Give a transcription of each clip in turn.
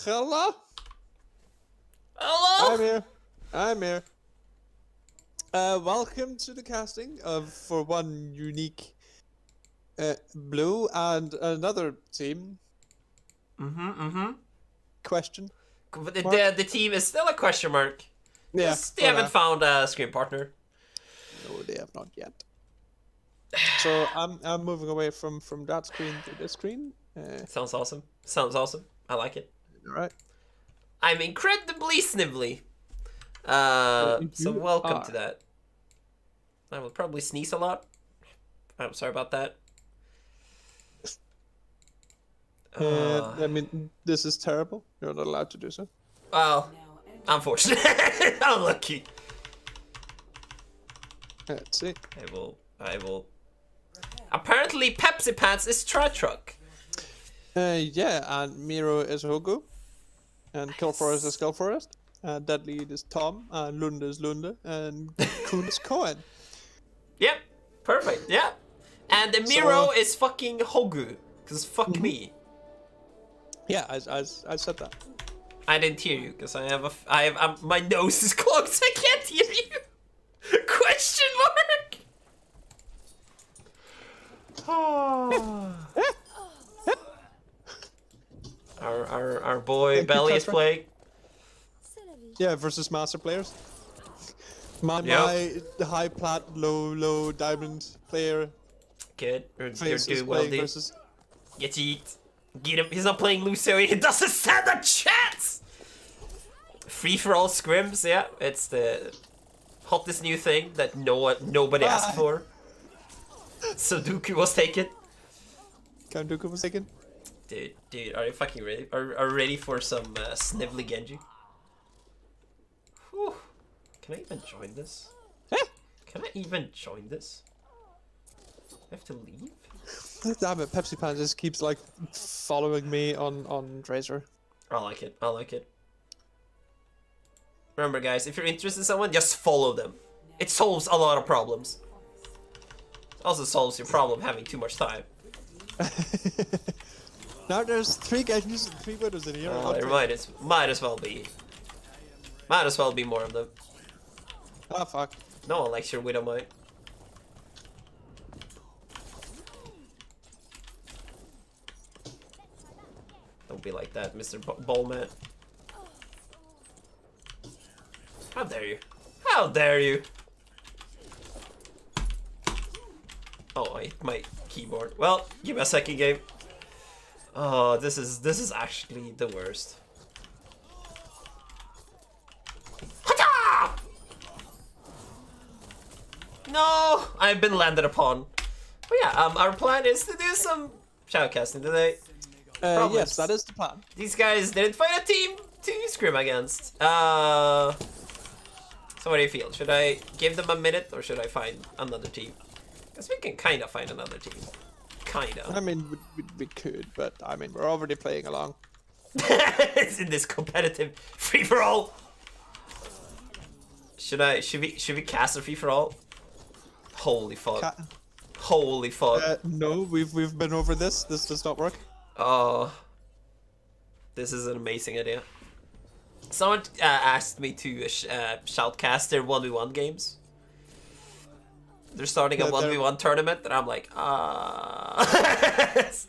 Hello? Hello? I'm here. Welcome to the casting of for one unique blue and another team. Question. But Mark? the team is still a question mark. Yeah. They haven't found a screen partner. No, they have not yet. So I'm moving away from that screen to this screen. Sounds awesome. Sounds awesome. I like it. All right. I'm incredibly snively. You So welcome are. to that. I will probably sneeze a lot. I'm sorry about that. I mean, this is terrible. You're not allowed to do so. Well, unfortunate. Unlucky. Let's see. I will. Apparently, Pepsi Pants is Truck. Yeah, and Miro is Hogu, and Killforest is Killforest, and Deadly is Tom, and Lunda is Lunda, and Kuhn is Cohen. Yep, perfect. Yeah, and the Miro is fucking Hogu, cause fuck me. Yeah, I said that. I didn't hear you because my nose is clogged, so I can't hear you. Question mark. Our boy Belly is playing. Yeah, versus master players. My high plat, low diamond player. Good. You're Face is doing well, playing dude. versus. Get yeet. Get him. He's not playing Lucio. He doesn't stand a chance. Free for all scrims. Yeah, it's the hottest new thing that nobody asked for. Sudoku was taken. Count Dooku was taken. Dude, are you fucking ready? Are you ready for some snively Genji? Whew. Can I even join this? Can I even join this? I have to leave? Damn it, Pepsi Pan just keeps like following me on Tracer. I like it. I like it. Remember, guys, if you're interested in someone, just follow them. It solves a lot of problems. It also solves your problem having too much time. Now there's 3 Genjis and 3 winners in here. There might as well be. Might as well be more of them. Ah, fuck. No one likes your Widow Mine. Don't be like that, Mr. Ballman. How dare you? How dare you? Oh, I hit my keyboard. Well, give me a second game. Oh, this is actually the worst. No, I've been landed upon. But yeah, our plan is to do some shoutcasting today. Yes, that is the plan. These guys didn't find a team to scrim against. So what do you feel? Should I give them a minute or should I find another team? Because we can kind of find another team. Kind of. I mean, we could, but I mean, we're already playing along. It's in this competitive free for all. Should we cast a free for all? Holy fuck! Holy fuck! No, we've been over this. This does not work. Oh, this is an amazing idea. Someone asked me to shoutcast their 1v1 games. They're starting a 1v1 tournament, and I'm like,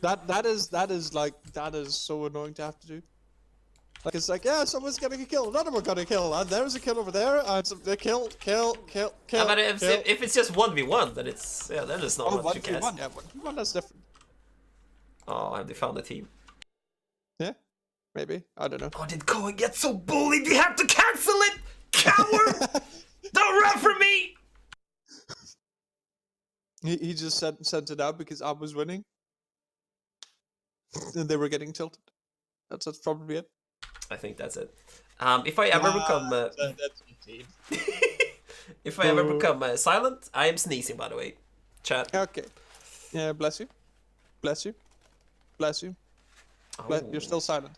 That is so annoying to have to do. Like it's like, yeah, someone's gonna get killed, another one gonna kill, and there's a kill over there, and they kill. Yeah, but if it's just 1v1, then it's then there's not much to cast. 1v1, yeah, 1v1 that's different. Oh, have they found a team? Yeah, maybe. I don't know. Oh, did Cohen get so bullied? We have to cancel it, coward! Don't run from me! He just sent it out because I was winning, and they were getting tilted. That's probably it. I think that's it. If I ever become that's team. if I ever become silent, I am sneezing. By the way, chat. Okay. Yeah, bless you. Bless you. Bless you. Oh. You're still silent.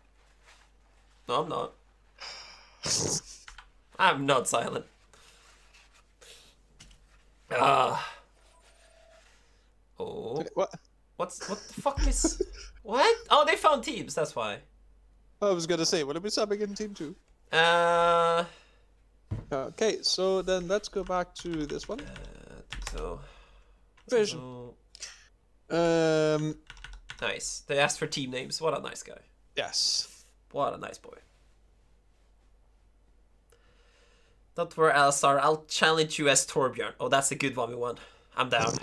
No, I'm not. I'm not silent. Oh. What? What the fuck is? What? Oh, they found teams. That's why. I was gonna say, will it be subbing in Team 2? Okay, so then let's go back to this one. So. Vision. Nice. They asked for team names. What a nice guy. Yes. What a nice boy. Don't worry, Alistar. I'll challenge you as Torbjorn. Oh, that's a good 1v1. I'm down.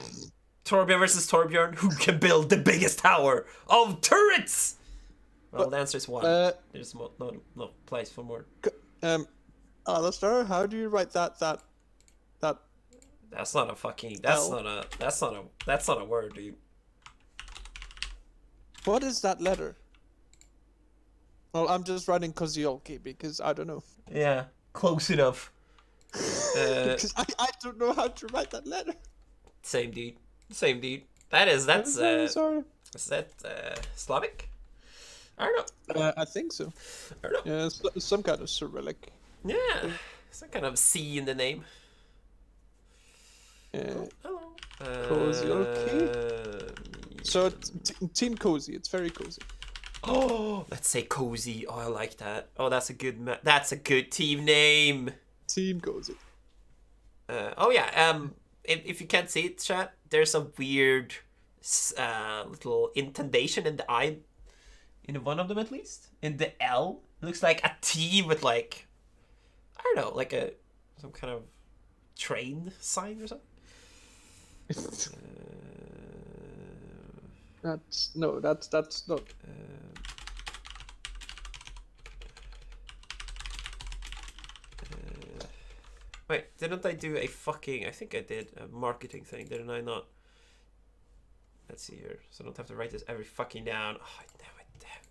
Torbjorn versus Torbjorn. Who can build the biggest tower of turrets? Well, the answer is 1. There's no place for more. Alistar, how do you write that? That's not a fucking. That's not a word, dude. What is that letter? Well, I'm just writing Kozioki because I don't know. Yeah, close enough. Because I don't know how to write that letter. Same dude. That's sorry. Is that Slavic? I don't know. I think so. I don't know. Yeah, some kind of Cyrillic. Yeah, some kind of C in the name. Hello. Kozioki. So Team Cozy. It's very cozy. Oh, let's say cozy. Oh, I like that. Oh, that's a good team name. Team Cozy. Oh yeah. If you can't see it, chat, there's a weird little indentation in the I, in one of them at least. In the L, it looks like a T with like, I don't know, like some kind of train sign or something. That's not. Wait, didn't I do a fucking? I think I did a marketing thing, didn't I not? Let's see here, so I don't have to write this every fucking down. Oh,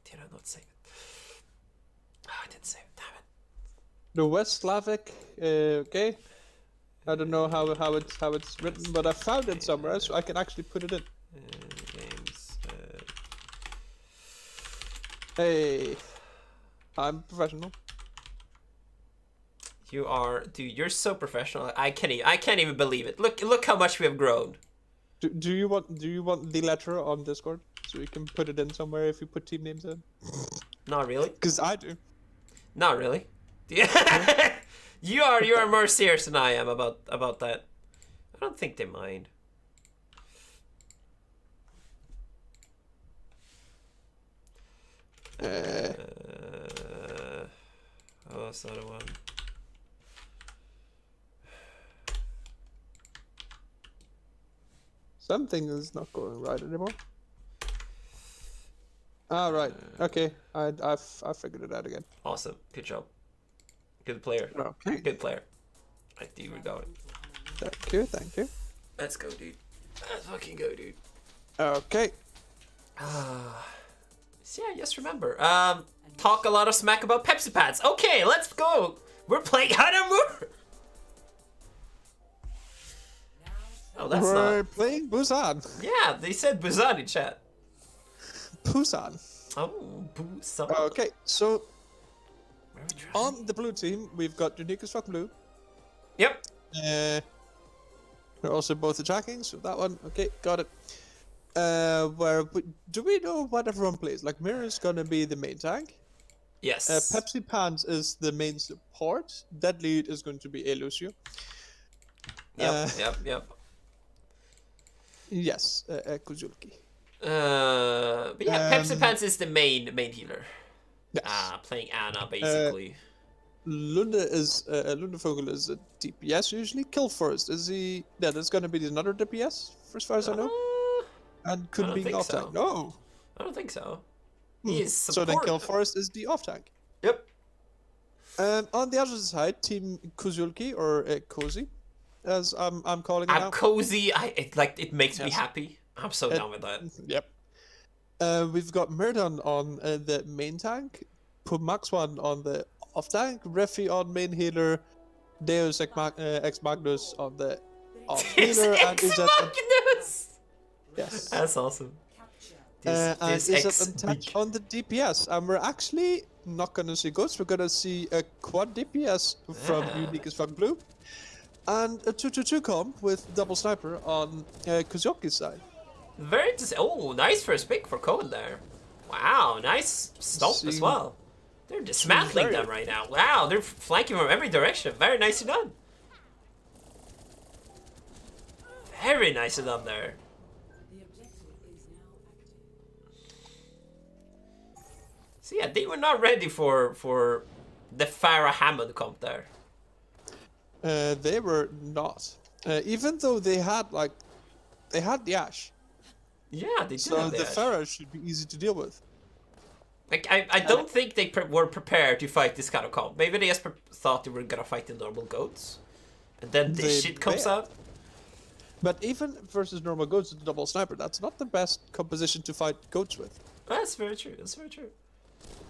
did I not save it? Oh, I didn't save it. Damn it. The West Slavic. Okay. I don't know how it's written, but I found it somewhere, so I can actually put it in. Games. Hey, I'm professional. You are, dude. You're so professional. I can't even believe it. Look how much we have grown. Do you want the letter on Discord so you can put it in somewhere if you put team names in? Not really. Because I do. Not really. Yeah. You are more serious than I am about that. I don't think they mind. Oh, that's not a one. Something is not going right anymore. Ah, right. Okay, I figured it out again. Awesome. Good job. Good player. Okay. Good player. I think we're going. Thank you. Let's go, dude. Let's fucking go, dude. Okay. So yeah, just remember. Talk a lot of smack about Pepsi pads. Okay, let's go. We're playing Hanamur. Oh, that's We're not. playing Busan. Yeah, they said Busan in chat. Busan. Oh, Busan. Okay, so on the blue team, we've got Unique as fuck blue. Yep. They're also both attacking, so that one. Okay, got it. Do we know what everyone plays? Like, Mirror is gonna be the main tank. Yes. Pepsi Pants is the main support. Dead Lead is going to be Elusio. Yep. Yes, Kozulki. But yeah, Pepsi Pants is the main healer. Yes. Playing Anna basically. Lundefogel is a DPS usually. Kill Forest is he? Yeah, there's gonna be another DPS, as far as I know. And could be off tank. No, I don't think so. He is so then Kill Forest is the off tank. Yep. On the other side, Team Kozulki or Cozy, as I'm calling it now. Cozy. It makes me happy. I'm so down with that. Yep. We've got Merdon on the main tank, Pumaxwan on the off tank, Refi on main healer, Deus Ex Magnus on the off healer, and Izet. Yes. That's awesome. And Izet on the DPS, and we're actually not gonna see ghosts. We're gonna see a quad DPS from Unique as Fuck Blue, and a 2-2-2 comp with double sniper on Kozioki's side. Very interesting. Oh, nice first pick for Cohen there. Wow, nice stomp as well. They're dismantling them right now. Wow, they're flanking from every direction. Very nicely done. Very nicely done there. So yeah, they were not ready for the Farah Hammond comp there. They were not. Even though they had the Ashe. Yeah, they did So have the Ashe. Farah should be easy to deal with. Like, I don't think they were prepared to fight this kind of comp. Maybe they just thought they were gonna fight the normal goats. And then this shit comes out. But even versus normal goats with the double sniper, that's not the best composition to fight goats with. That's very true, that's very true.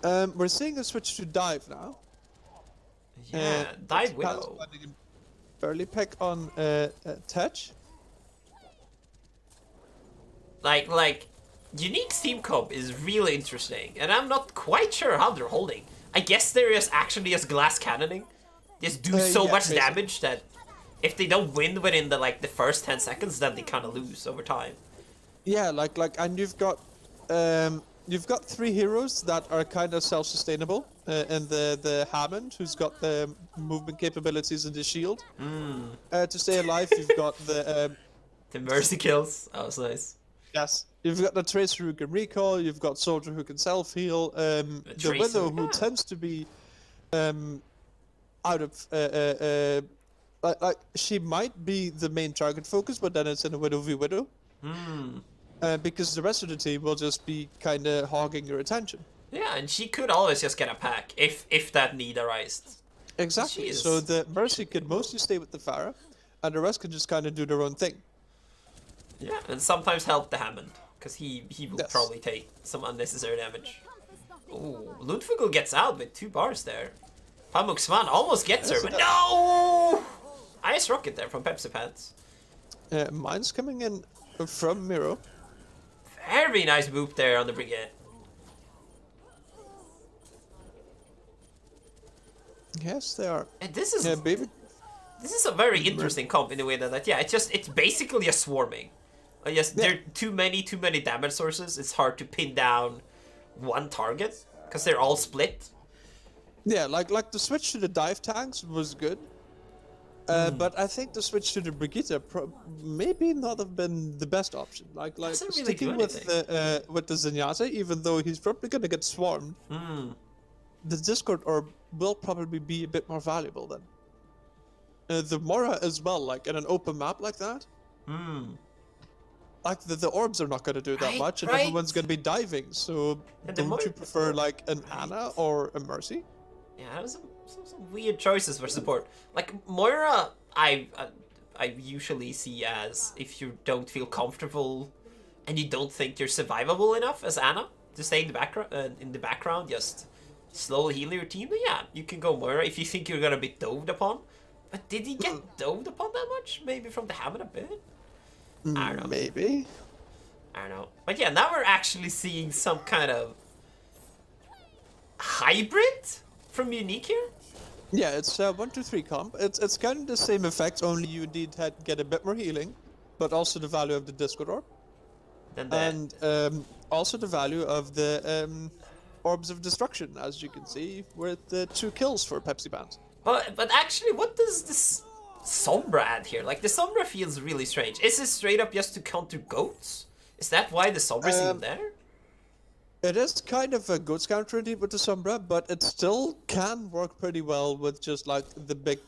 We're seeing a switch to dive now. Yeah, dive widow. Early pick on Tetch. Like, unique team comp is really interesting, and I'm not quite sure how they're holding. I guess they're just actually just glass cannoning. Just do so much basically. damage that if they don't win within the first 10 seconds, then they kind of lose over time. Yeah, and you've got 3 heroes that are kind of self-sustainable, and the Hammond, who's got the movement capabilities and the shield. To stay alive, you've got the Mercy kills. That was nice. yes, you've got the Tracer who can recall. You've got Soldier who can self-heal. The Widow who tends to be out of like she might be the main target focus, but then it's in a Widow v Widow. Because the rest of the team will just be kind of hogging your attention. Yeah, and she could always just get a pack if that need arises. Exactly. Jeez. So the Mercy can mostly stay with the Farah, and the rest can just kind of do their own thing. Yeah, and sometimes help the Hammond, because he will Yes. probably take some unnecessary damage. Ooh, Lundfugel gets out with 2 bars there. Pamuksman almost gets her, but no! Ice Rocket there from Pepsi Pants. Mine's coming in from Miro. Very nice boop there on the Brigade. Yes, they are. And this is Baby. this is a very interesting comp in the way that yeah, it's basically a swarming. There are too many damage sources. It's hard to pin down one target because they're all split. Yeah, like the switch to the dive tanks was good. But I think the switch to the Brigitte maybe not have been the best option. Like Doesn't really sticking do with the Zenyatta, even though he's probably gonna get swarmed. The Discord orb will probably be a bit more valuable then. The Mora as well, like in an open map like that. Like the orbs are not gonna do that much, and everyone's gonna be diving. So don't you prefer like an Ana or a Mercy? Yeah, that was some weird choices for support. Like Moira, I usually see as if you don't feel comfortable and you don't think you're survivable enough as Ana to stay in the background, just slowly heal your team. But yeah, you can go Moira if you think you're gonna be doved upon. But did he get doved upon that much? Maybe from the Hammond a bit. I don't know. Maybe. I don't know. But yeah, now we're actually seeing some kind of hybrid from Unique here. Yeah, it's 1-2-3 comp. It's kind of the same effect, only you did get a bit more healing, but also the value of the Discord orb, and also the value of the orbs of destruction, as you can see, with the 2 kills for Pepsi Band. But actually, what does this Sombra add here? Like the Sombra feels really strange. Is this straight up just to counter goats? Is that why the Sombra's even there? It is kind of a goats counter indeed with the Sombra, but it still can work pretty well with just like the big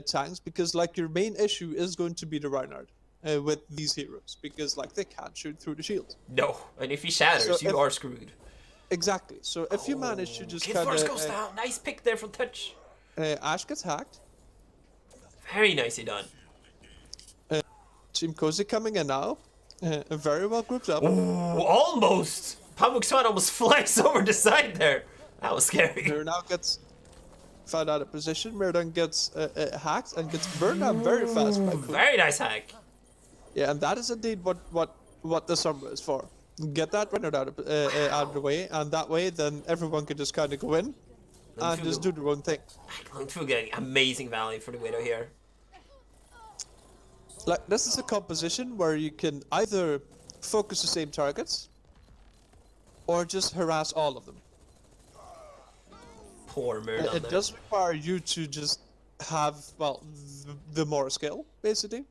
tanks, because like your main issue is going to be the Reinhardt with these heroes, because like they can't shoot through the shield. No, and if he shatters, So you are screwed. Exactly. So if you manage to just Kid kind Force of goes down. Nice pick there from Touch. Ashe gets hacked. Very nicely done. Team Cozy coming in now. Very well grouped up. Ooh, almost. Pamuksan almost flies over the side there. That was scary. Mir now gets found out of position. Mir then gets hacked and gets burned out very fast by Cozy. Very nice hack. Yeah, and that is indeed what the Sombra is for. Get that Reinhardt out of the way, and that way then everyone can just kind of go in and just do their own thing. Lundfugel getting amazing value for the Widow here. Like, this is a composition where you can either focus the same targets or just harass all of them. Poor Murder. It does require you to just have, well, the more skill, basically.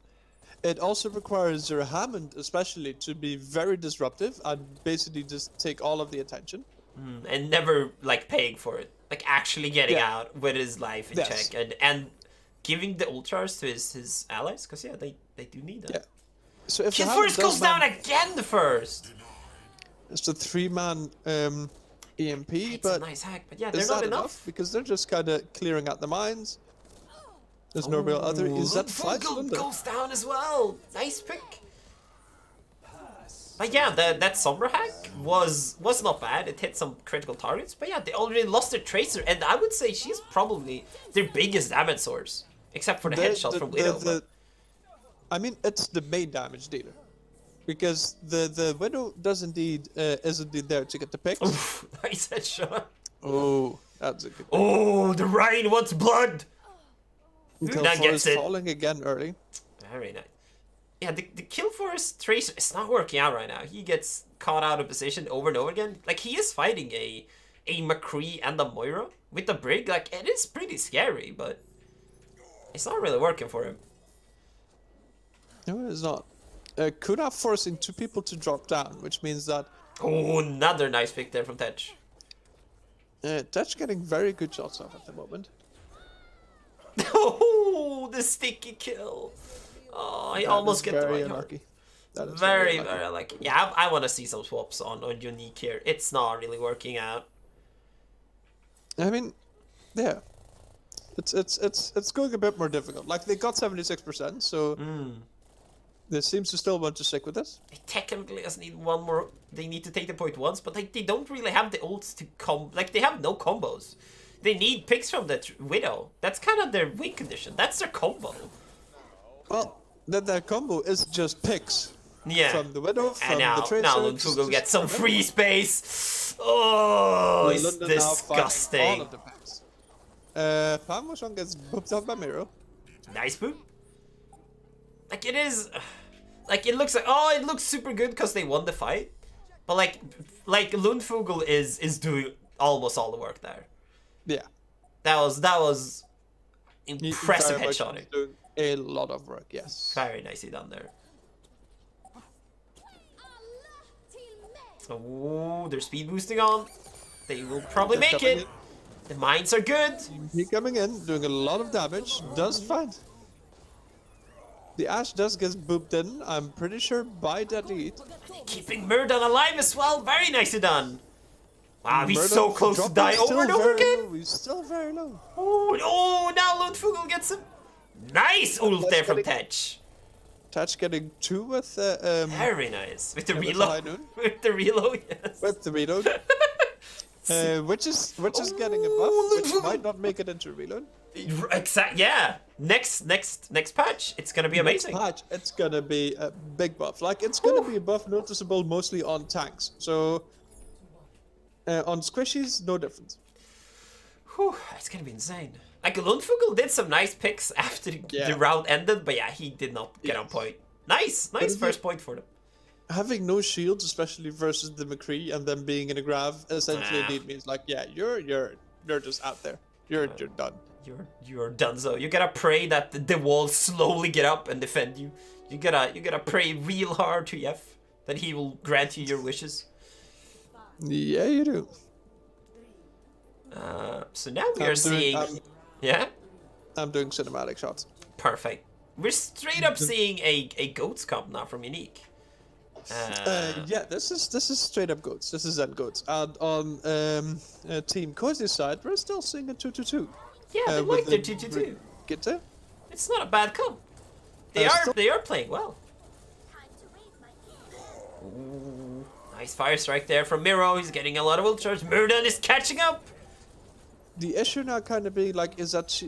It also requires your Hammond, especially, to be very disruptive and basically just take all of the attention. And never like paying for it, like actually getting Yeah. out with his life in Yes. check and giving the ultras to his allies, because yeah, they do need that. Yeah. So if Kill the Hammond first goes does down man- again. The first. It's a 3-man EMP, It's but a nice hack, but yeah, is they're not that enough. because they're just kind of clearing out the mines. There's no real other. Is that fight Vogel goes down as well. Nice pick. But yeah, that Sombra hack was not bad. It hit some critical targets. But yeah, they already lost their Tracer, and I would say she's probably their biggest damage source, except for the headshot from Widow. But I mean, it's the main damage dealer, because the Widow does indeed is indeed there to get the picks. oof, nice headshot. Oh, that's a good. Oh, the Rhine wants blood. Kill that gets Forest it. falling again early. Very nice. Yeah, the Kill Forest Tracer is not working out right now. He gets caught out of position over and over again. Like, he is fighting a McCree and a Moira with the Brig. Like, it is pretty scary, but it's not really working for him. No, it's not. Kuna forcing 2 people to drop down, which means that Oh, another nice pick there from Tetch. Tetch getting very good shots off at the moment. Oh, the sticky kill. Oh, I almost get the very right heart. unlucky. That is Very, unlucky. very unlucky. Yeah, I want to see some swaps on Unique here. It's not really working out. I mean, yeah, it's going a bit more difficult. Like, they got 76%, so they seems to still want to stick with this. They technically just need one more. They need to take the point once, but like they don't really have the ults to like they have no combos. They need picks from the Widow. That's kind of their win condition. That's their combo. Well, then their combo is just picks. Yeah. From the Widow, from And now, the Tracer. now Lundfugel gets some free space. Oh, it's London now fighting all disgusting. of the picks. Parmesan gets booped up by Miro. Nice boot. Like it is, like it looks like, oh, it looks super good because they won the fight. But like Lundfugel is doing almost all the work there. Yeah. That was He impressive very much headshotting. is doing a lot of work, yes. Very nicely done there. Oh, they're speed boosting on. They will probably They're make coming it. The mines are good. He coming in, doing a lot of damage, does fine. The Ash does get booped in, I'm pretty sure, by that lead. Keeping Murdan alive as well. Very nicely done. Wow, he's Murdoch so close to dropping die still over and over very again. low, he's still very low. Oh, now Lundfugel gets him. Nice ult there from Tetch. Touch getting 2 with Very nice. With the with the reload. high noon. With the reload, yes. with the reload. Which is getting a buff, which might not make it into reload. Exact. Yeah. Next patch, it's gonna be amazing. Next patch, it's gonna be a big buff. Like, it's gonna be a buff noticeable mostly on tanks. So on squishies, no difference. Whew, it's gonna be insane. Like Lundfugel did some nice picks after the round ended, but yeah, he did not get on point. Nice first point for them. Having no shields, especially versus the McCree, and then being in a grav, essentially indeed means like, yeah, you're just out there. You're done. You're done. So you gotta pray that the walls slowly get up and defend you. You gotta pray real hard to Yef that he will grant you your wishes. Yeah, you do. So now we are seeing. Yeah. I'm doing cinematic shots. Perfect. We're straight up seeing a goats comp now from Unique. Yeah, this is straight up goats. This is Zen goats. And on Team Cozy's side, we're still seeing a 2-2-2. Yeah, they like their 2-2-2. Gitte. It's not a bad comp. They are playing well. Ooh, nice fire strike there from Miro. He's getting a lot of ultras. Murdan is catching up. The issue now kind of being like, is that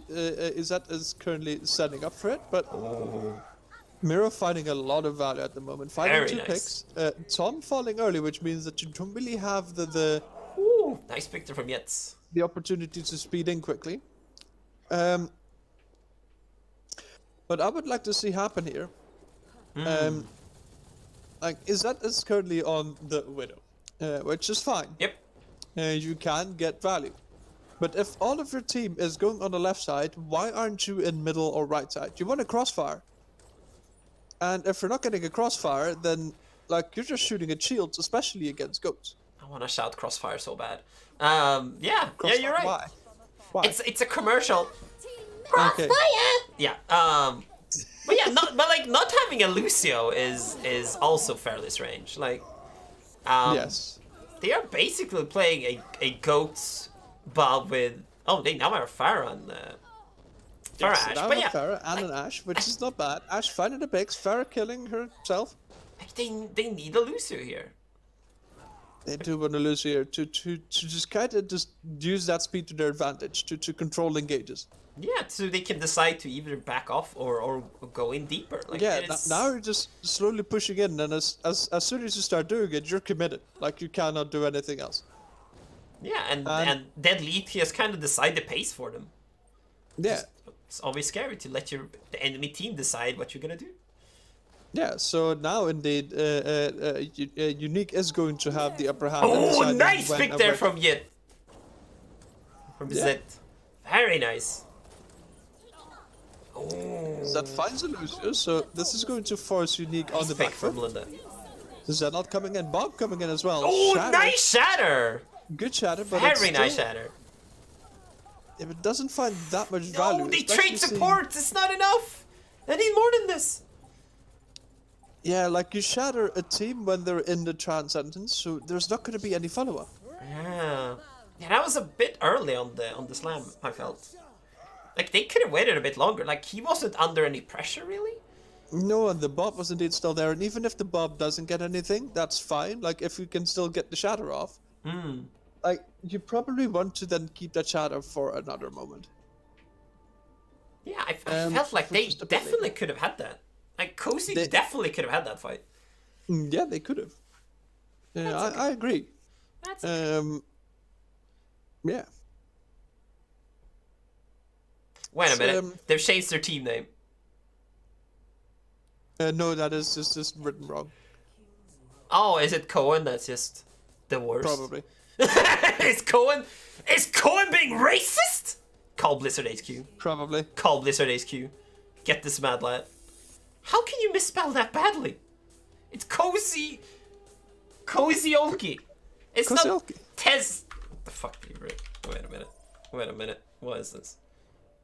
is currently setting up for it, but Miro finding a lot of value at the moment. Finding Very 2 nice. picks. Tom falling early, which means that you don't really have the Ooh, nice picture from Yetz. the opportunity to speed in quickly. What I would like to see happen here, like, is currently on the Widow, which is fine. Yep. You can get value. But if all of your team is going on the left side, why aren't you in middle or right side? You want a crossfire. And if you're not getting a crossfire, then like you're just shooting at shields, especially against goats. I want to shout crossfire so bad. Yeah, Crossfire, you're right. Why? Why? It's a commercial. Okay. Yeah. But yeah, not having a Lucio is also fairly strange. Like, Yes. they are basically playing a goat Bob with. Oh, they now have Farah on Farah Yes, Ash. now But a yeah, Farah and an Ash, which is not bad. Ash finding the picks, Farah killing herself. like they need a Lucio here. They do want to lose here to just kind of just use that speed to their advantage to control engages. Yeah, so they can decide to either back off or go in deeper. Like, Yeah, it's... now you're just slowly pushing in, and as soon as you start doing it, you're committed. Like you cannot do anything else. Yeah, and Dead Lead has kind of decide the pace for them. Yeah. It's always scary to let the enemy team decide what you're gonna do. Yeah, so now indeed, Unique is going to have the upper hand. in Oh, deciding nice when pick and there where- from Yit. From Yeah. Zed. Very nice. That finds a Lucio, so this is going to force Unique on Nice the pick back from foot. Linda. Zenalt coming in, Bob coming in as well. Oh, Shatter, nice shatter. good shatter, but it's Very still, nice shatter. if it doesn't find that much value. No, they especially trade seeing- support. It's not enough. They need more than this. Yeah, like you shatter a team when they're in the transcendence, so there's not going to be any follow-up. Yeah. Yeah, that was a bit early on the slam, I felt. Like, they could have waited a bit longer. Like, he wasn't under any pressure, really. No, and the Bob was indeed still there, and even if the Bob doesn't get anything, that's fine. Like, if you can still get the shatter off, like, you probably want to then keep that shatter for another moment. Yeah, I felt like for they just a bit definitely could have had that. Like, Cozy They- definitely could have had that fight. Yeah, they could have. Yeah, I agree. That's Yeah. Wait a minute. um, They've changed their team name. No, that is just written wrong. Oh, is it Cohen? That's just the worst. Probably. Is Cohen being racist? Call Blizzard HQ. Probably. Call Blizzard HQ. Get this mad lad. How can you misspell that badly? It's Cozy Olki. It's not Kozioki. Tez. What the fuck did he write? Wait a minute. What is this?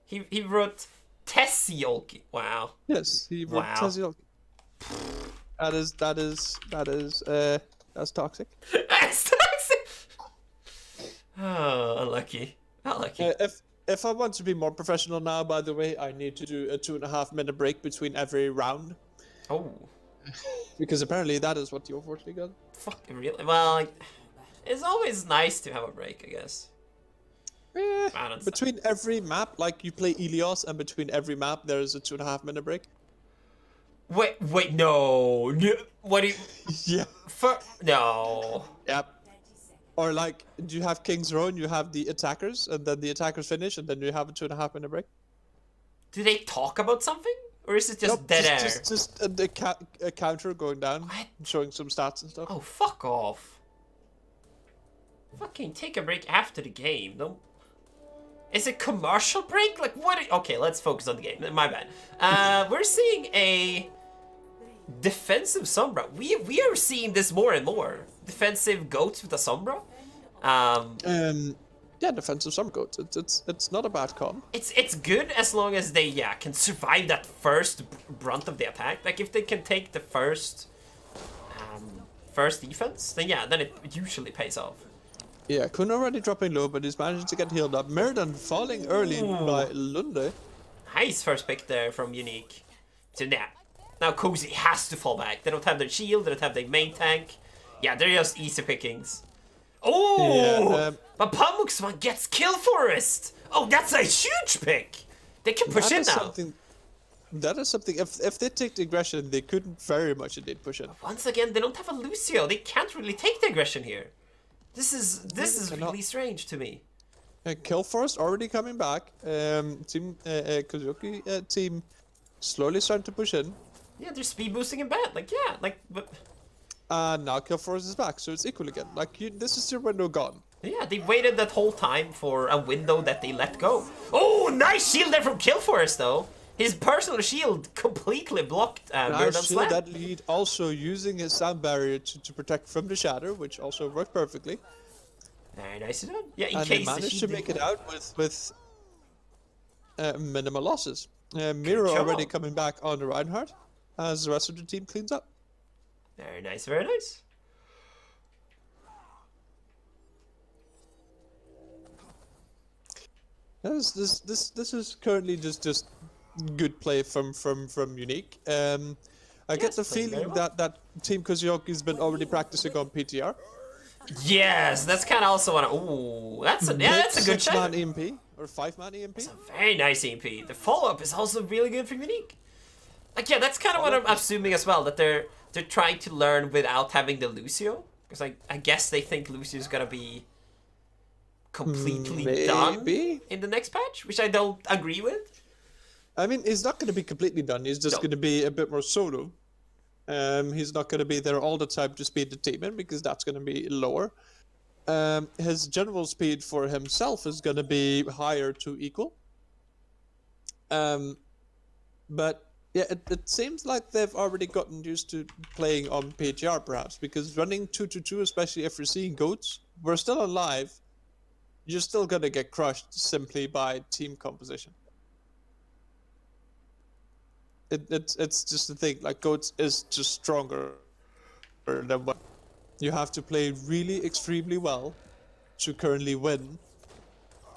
He wrote Tessie Olki. Wow. Yes, he wrote Wow. Kozioki. That's toxic. That's toxic. Oh, unlucky. Unlucky. If I want to be more professional now, by the way, I need to do a 2.5-minute break between every round. Oh. Because apparently that is what the Overwatch League does. Fuck, really? Well, like, it's always nice to have a break, I guess. Balance. Between every map, like you play Ilios, and between every map there's a 2.5-minute break. Wait, no. What do you... Yeah. No. Yep. Or like, do you have King's Row and you have the attackers, and then the attackers finish, and then you have a 2.5-minute break? Do they talk about something? Or is it just Nope, dead air? Just a counter going down, What? showing some stats and stuff. Oh, fuck off. Fucking take a break after the game. Don't... Is it commercial break? Like, what? Okay, let's focus on the game. My bad. We're seeing a defensive Sombra. We are seeing this more and more. Defensive goats with a Sombra. Yeah, defensive summer goats. It's not a bad comp. It's good as long as they can survive that first brunt of the attack. Like if they can take the first defense, then it usually pays off. Yeah, Kun already dropping low, but he's managing to get healed up. Merdan falling early by Lunde. Nice first pick there from Unique. So now Cozy has to fall back. They don't have their shield, they don't have their main tank. Yeah, they're just easy pickings. Oh! Yeah, but Pamuksman gets Kill Forest! Oh, that's a huge pick! They can push in now. That is something, if they take the aggression, they could very much indeed push in. Once again, they don't have a Lucio. They can't really take the aggression here. This is really strange to me. Kill Forest already coming back. Team Kozuki team slowly starting to push in. Yeah, they're speed boosting in bad. Like, yeah, like, but... And now Kill Forest is back, so it's equal again. Like, this is your window gone. Yeah, they waited that whole time for a window that they let go. Oh, nice shield there from Killforce, though. His personal shield completely blocked Nice Murder's shield slam. that lead, also using his sound barrier to protect from the shatter, which also worked perfectly. Very nicely done. Yeah, in And case they managed the to shield make didn't it out with minimal losses. Miro job. already coming back on the Reinhardt as the rest of the team cleans up. Very nice, very nice. This is currently just good play from Unique. I get Yes, the playing very feeling well. that Team Kozioki's been already practicing on PTR. Yes, that's kind of also one. Ooh, that's a good Six-man shot. EMP or 5-man EMP. It's a very nice EP. The follow-up is also really good for Unique. Like, yeah, that's kind of what I'm assuming as well, that they're trying to learn without having the Lucio. Because I guess they think Lucio's gonna be completely done Maybe. in the next patch, which I don't agree with. I mean, he's not going to be completely done. He's just No. going to be a bit more solo. He's not going to be there all the time to speed the team in, because that's going to be lower. His general speed for himself is going to be higher to equal. But yeah, it seems like they've already gotten used to playing on PTR, perhaps, because running 2-2-2, especially if you're seeing goats, we're still alive. You're still going to get crushed simply by team composition. It's just the thing, like, goats is just stronger than what you have to play really extremely well to currently win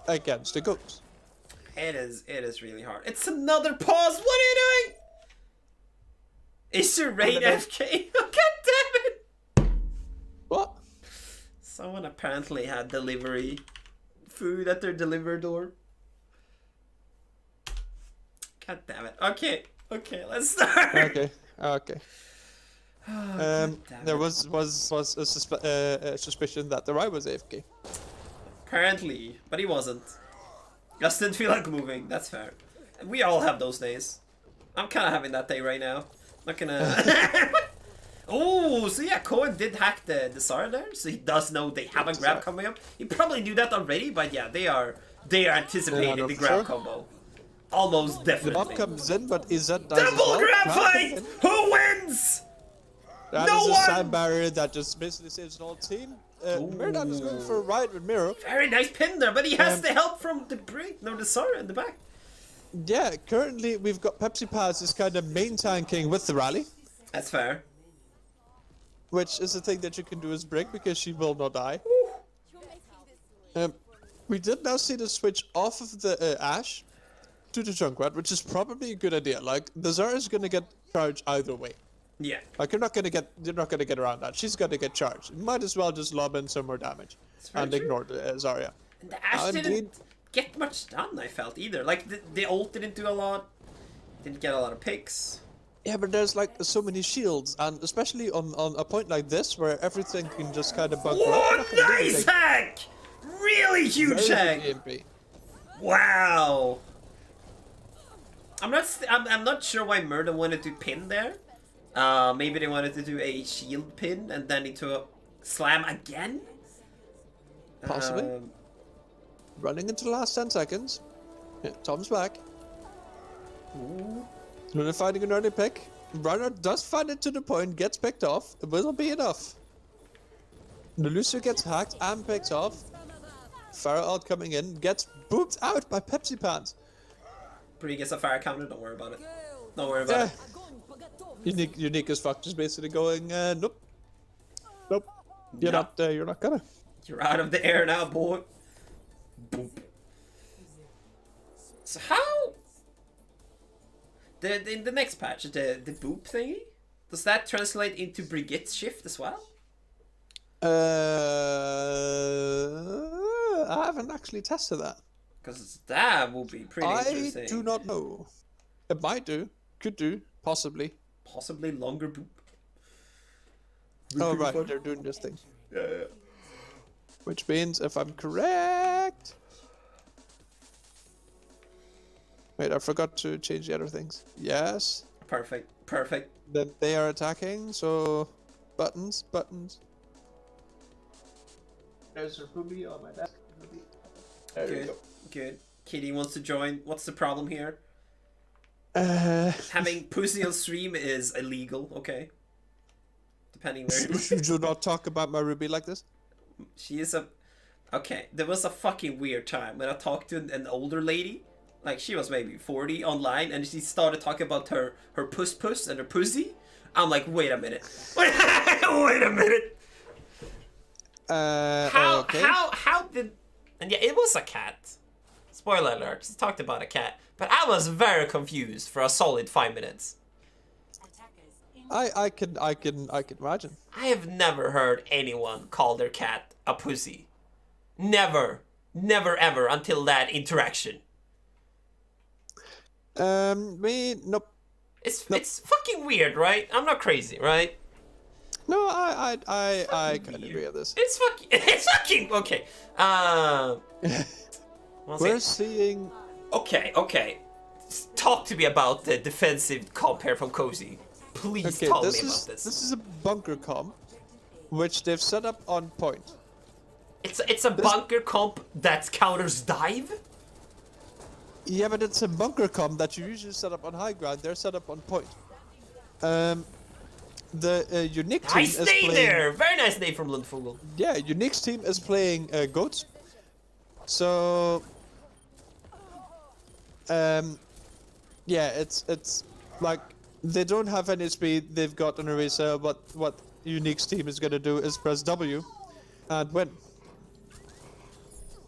against the goats. It is really hard. It's another pause. What are you doing? Is your raid FK? God damn it! What? Someone apparently had delivery food at their delivery door. God damn it. Okay, let's start. Okay. God damn There it. was a suspicion that the Rai was AFK. Apparently, but he wasn't. Just didn't feel like moving. That's fair. We all have those days. I'm kind of having that day right now. Not gonna. Oh, so yeah, Cohen did hack the Zara there, so he does know they have a grab coming up. He probably knew that already, but yeah, they are anticipating no, the for grab sure. combo. Almost The definitely. mob comes in, but Izzet dies as Double well. grab Grab fight! comes in. Who wins? That No is a one! side barrier that just basically saves the whole team. Murdoch is going for a ride with Miro. Very nice pin there, but he has the help from the break. No, the Zara in the back. Yeah, currently we've got Pepsi Pass is kind of main tanking with the rally, That's fair. which is the thing that you can do as Brick because she will not die. We did now see the switch off of the Ash to the Junkrat, which is probably a good idea. Like, the Zara is gonna get charged either way. Yeah. Like, you're not gonna get around that. She's gonna get charged. You might as well just lob in some more damage very and true. ignore the Zarya. And the Ash Indeed. didn't get much done, I felt, either. Like, the ult didn't do a lot. Didn't get a lot of picks. Yeah, but there's like so many shields, and especially on a point like this where everything can just kind of bunker up. you're Oh, not gonna do nice anything. hack! Really huge Very hack! good EMP. Wow. I'm not sure why Murder wanted to pin there. Maybe they wanted to do a shield pin and then into a slam again. Possibly. Running into the last 10 seconds. Yeah, Tom's back. Luna finding an early pick. Runner does find it to the point, gets picked off. It will be enough. The Lucio gets hacked and picked off. Farah out coming in, gets booped out by Pepsi Pants. Bree gets a fire counter, don't worry about it. Don't worry about it. Unique as fuck, just basically going, nope. Nope. You're not gonna. You're out of the air now, boy. Boop. So how? In the next patch, the boop thingy, does that translate into Brigitte's shift as well? I haven't actually tested that. Because that will be pretty interesting. I do not know. It might do. Could do. Possibly. Possibly longer boop. Oh, right. They're doing this thing. Yeah. Which means, if I'm correct... Wait, I forgot to change the other things. Yes. Perfect. Then they are attacking, so... Buttons. There's a ruby on my desk. There you go. Good. Kitty wants to join. What's the problem here? Having pussy on stream is illegal, okay? Depending where you you do not talk about my ruby like this. She is a... Okay, there was a fucking weird time when I talked to an older lady. Like, she was maybe 40 online, and she started talking about her puss and her pussy. I'm like, wait a minute. Wait a minute. Okay. How did... And yeah, it was a cat. Spoiler alert, she talked about a cat. But I was very confused for a solid 5 minutes. I can imagine. I have never heard anyone call their cat a pussy. Never ever until that interaction. Nope. It's fucking weird, right? I'm not crazy, right? No, I can agree with this. It's fucking okay. We're seeing. Okay. Talk to me about the defensive comp here from Cozy. Please tell me about this. This is a bunker comp, which they've set up on point. It's a bunker comp that counters dive? Yeah, but it's a bunker comp that you usually set up on high ground. They're set up on point. The Unique team nice is name playing... there! Very nice name from Lundfugel. Yeah, Unique's team is playing goats. So... yeah, it's like... They don't have any speed, they've got an eraser, but what Unique's team is gonna do is press W and win.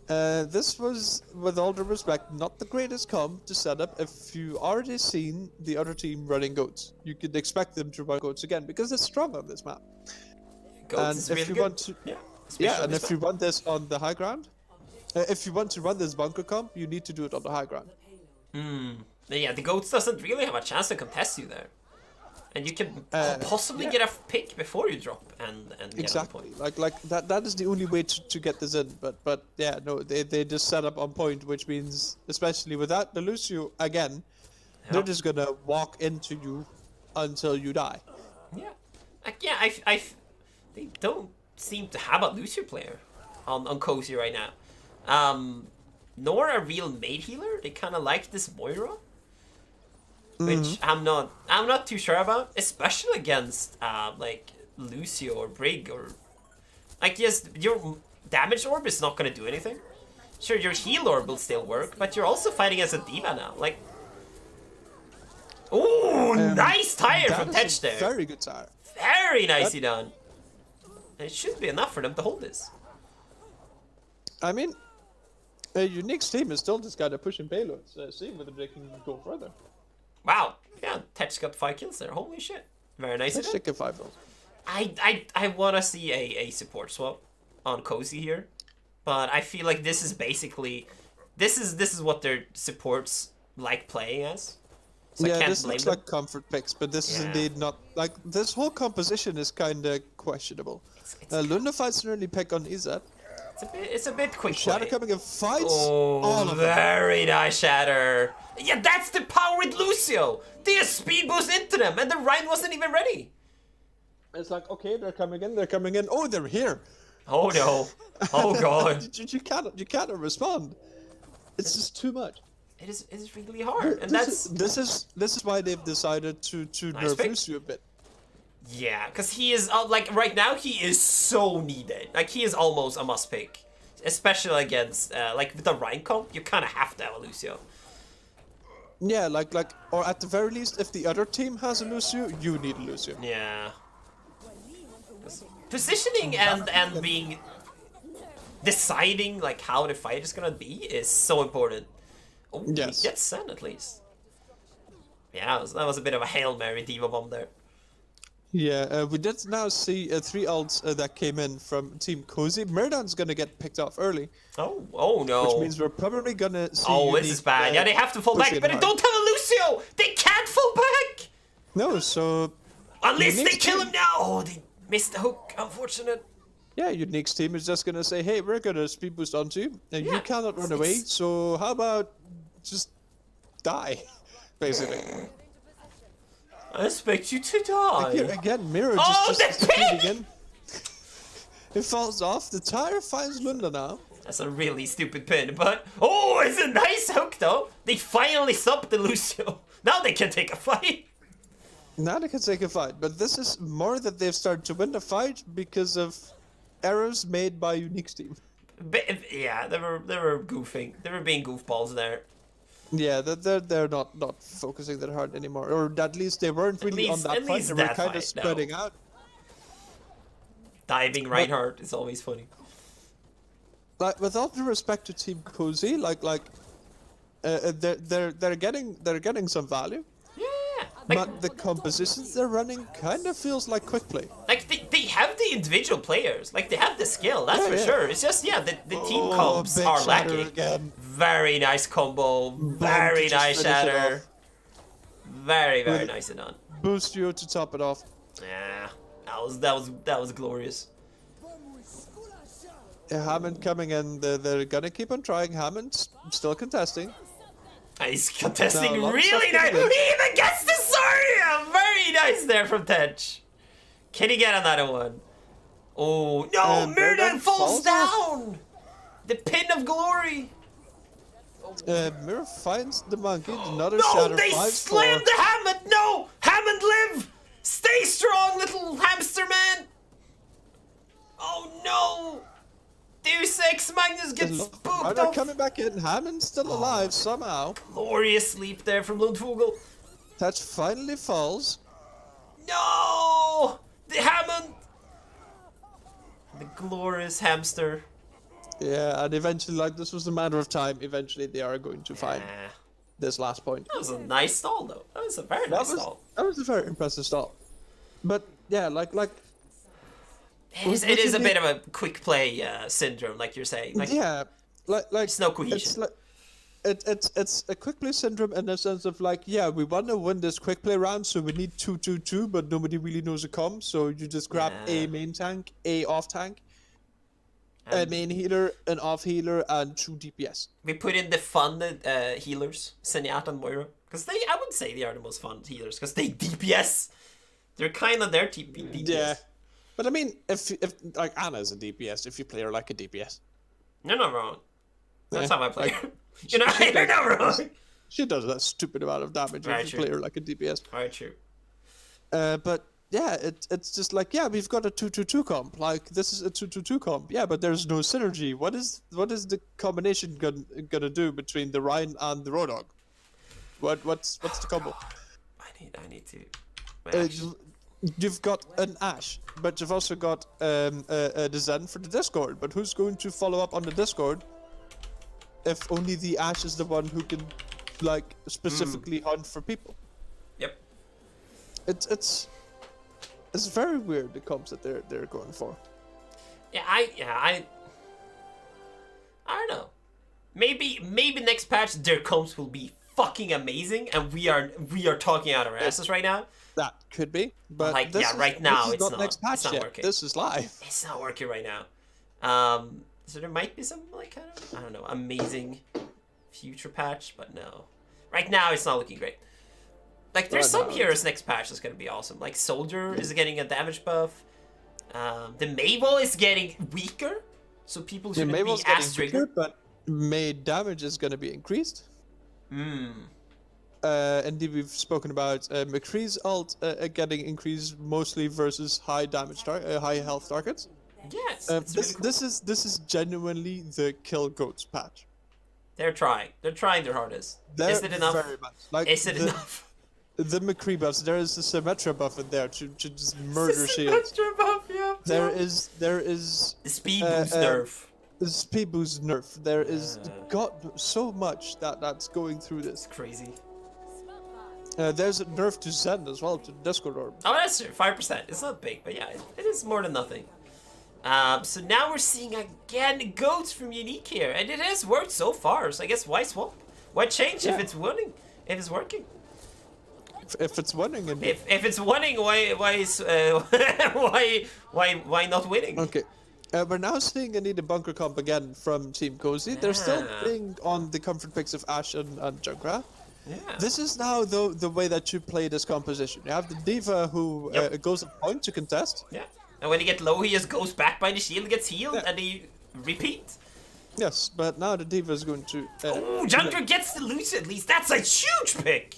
This was, with all due respect, not the greatest comp to set up if you already seen the other team running goats. You could expect them to run goats again, because it's strong on this map. Goats and is if you really want good. to, and if you want this on the high ground, if you want to run this bunker comp, you need to do it on the high ground. Yeah, the goats doesn't really have a chance to contest you there. And you can possibly get a pick before you drop and get exactly. a point. Like that is the only way to get this in. But yeah, no, they just set up on point, which means, especially without the Lucio again, they're just gonna walk into you until you die. Yeah. They don't seem to have a Lucio player on Cozy right now. Nor a real mage healer. They kind of like this Moira, which I'm not too sure about, especially against like Lucio or Brig or like, yes, your damage orb is not gonna do anything. Sure, your heal orb will still work, but you're also fighting as a diva now. Like, ooh, nice tire from Tetch there. Very good tire. Very nicely done. It should be enough for them to hold this. I mean, Unique's team is still just kind of pushing payloads, seeing whether they can go further. Wow, yeah, Tetch got 5 kills there. Holy shit. Very nice. Let's check 5 kills. I want to see a support swap on Cozy here, but I feel like this is basically this is what their supports like playing as. So yeah, I can't this blame looks them. like comfort picks, but this is indeed not like this whole composition is kind of questionable. Luna fights an early pick on Izzet. It's a bit quick. Shatter play. coming in fights. Oh, all of them. very nice Shatter. Yeah, that's the power with Lucio. They just speed boost into them, and the Rhine wasn't even ready. It's like, okay, they're coming in. Oh, they're here. Oh no. Oh god. you cannot respond. It's just too much. It's really hard, and this is why they've decided to nerf Lucio a bit. Yeah, because he is, like, right now, he is so needed. Like, he is almost a must pick. Especially against, like, with the Rhine comp, you kind of have to have a Lucio. Yeah, like, or at the very least, if the other team has a Lucio, you need a Lucio. Yeah. Positioning and being... deciding, like, how the fight is gonna be is so important. Oh, yes. He gets Sen, at least. Yeah, that was a bit of a Hail Mary Diva bomb there. Yeah, we did now see 3 ults that came in from Team Cozy. Murdan's gonna get picked off early. Oh no. Which means we're probably gonna see. Oh, this is bad. Yeah, they have to fall back, but they don't have a Lucio! They can't fall back! No, so... Unless they kill him now! Oh, they missed the hook. Unfortunate. Yeah, Unique's team is just gonna say, hey, we're gonna speed boost onto you, and you cannot run away, so how about just die, basically. I expect you to die. Again, Mirror just speeding in. It falls off. The tire finds Lunda now. That's a really stupid pin, but oh, it's a nice hook though. They finally stopped the Lucio. Now they can take a fight. Now they can take a fight, but this is more that they've started to win the fight because of errors made by Unique's team. Yeah, they were goofing. They were being goofballs there. Yeah, they're not focusing that hard anymore, or at least they weren't really on that fight. They were kind of spreading out. Diving Reinhardt is always funny. Like, with all due respect to Team Cozy, they're getting some value. Yeah, But the compositions they're running kind of feels like quick play. Like they have the individual players, like they have the skill, that's for sure. It's just the team combos are lacking. Again. Very nice combo, very nice shatter, very nice and done. Boost you to top it off. Yeah, that was glorious. Yeah, Hammond coming in, they're gonna keep on trying. Hammond's still contesting. He's contesting really nice. He even gets the Zarya! Very nice there from Tench. Can he get another one? Oh, no! Myrdan falls down! The pin of glory! Mirror finds the monkey. Another no, shatter. They slammed the Hammond! No! Hammond live! Stay strong, little hamster man! Oh no! Deus Ex Magnus gets spooked They're off. coming back in. Hammond's still alive somehow. Glorious sleep there from Lundvogel. Touch finally falls. No! The Hammond! The glorious hamster. Yeah, and eventually, like, this was a matter of time. Eventually, they are going to find this last point. That was a nice stall, though. That was a very nice stall. That was a very impressive stall. But, yeah, like... It is a bit of a quick play syndrome, like you're saying. Like, yeah, like there's no cohesion. It's a quick play syndrome in the sense of like, yeah, we want to win this quick play round, so we need 2-2-2, but nobody really knows it comes, so you just grab a main tank, a off tank, a main healer, an off healer, and 2 DPS. We put in the fun healers, Zenyatta and Moira, because I would say they are the most fun healers, because they DPS. They're kind of their DPS. Yeah. But I mean, if like Anna's a DPS, if you play her like a DPS. You're not wrong. That's how I play her. You're not wrong. She does that stupid amount of damage if you play her like a DPS. Very true. But yeah, it's just like, yeah, we've got a 2-2-2 comp. Like, this is a 2-2-2 comp. Yeah, but there's no synergy. What is the combination gonna do between the Rhine and the Roadhog? What's the combo? I need to. You've got an Ashe, but you've also got the Zen for the Discord. But who's going to follow up on the Discord if only the Ashe is the one who can, like, specifically hunt for people? Yep. It's very weird, the comps that they're going for. Yeah, I don't know. Maybe next patch their comps will be fucking amazing, and we are talking out our asses right now. That could be, but like, right now it's not. Next patch it's not yet. working. This is live. It's not working right now. So there might be some like kind of, I don't know, amazing future patch, but no. Right now it's not looking great. Like there's some heroes next patch that's gonna be awesome. Like Soldier is getting a damage buff. The Mabel is getting weaker, so people shouldn't be as triggered. But made damage is gonna be increased. Indeed, we've spoken about McCree's ult getting increased mostly versus high damage, high health targets. Yes. This is genuinely the kill goats patch. They're trying. They're trying their hardest. Is it enough? Very much. Like, is it enough? The McCree buffs. There is a Symmetra buff in there to just murder shields. Symmetra buff, yeah. There is the speed boost nerf. The speed boost nerf. There is so much that's going through this. It's crazy. There's a nerf to Zen as well, to Discord Orb. Oh, that's true. 5%. It's not big, but yeah, it is more than nothing. So now we're seeing again goats from Unique here, and it has worked so far. So I guess why swap? Why change if it's winning? If it's working? If it's winning, indeed. If it's winning, why not winning? Okay. We're now seeing a bunker comp again from Team Cozy. They're still playing on the comfort picks of Ashe and Junkrat. Yeah. This is now the way that you play this composition. You have the Diva who goes up point to contest. Yeah. And when he gets low, he just goes back by the shield, gets healed, Yeah. and he repeat. Yes, but now the D.Va is going to... Ooh, Jandra gets the Lucy at least. That's a huge pick.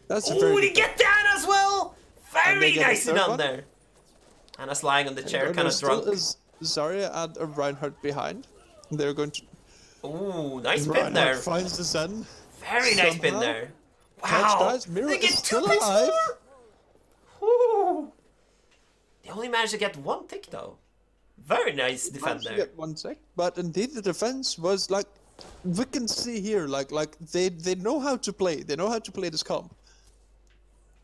That's a Ooh, very they good get that as well. And they Very get a nicely third done one. there. Anna's lying on the chair, There kind of still drunk. is Zarya and a Reinhardt behind. They're going to... Ooh, nice pin Reinhardt there. finds the Zen. Very nice pin somehow. there. Catch Wow. dies. Mira They get is 2 still picks alive. more. Ooh. They only managed to get 1 tick though. Very nice defend Managed to there. get 1 sec, but indeed the defense was like... We can see here, like they know how to play. They know how to play this comp.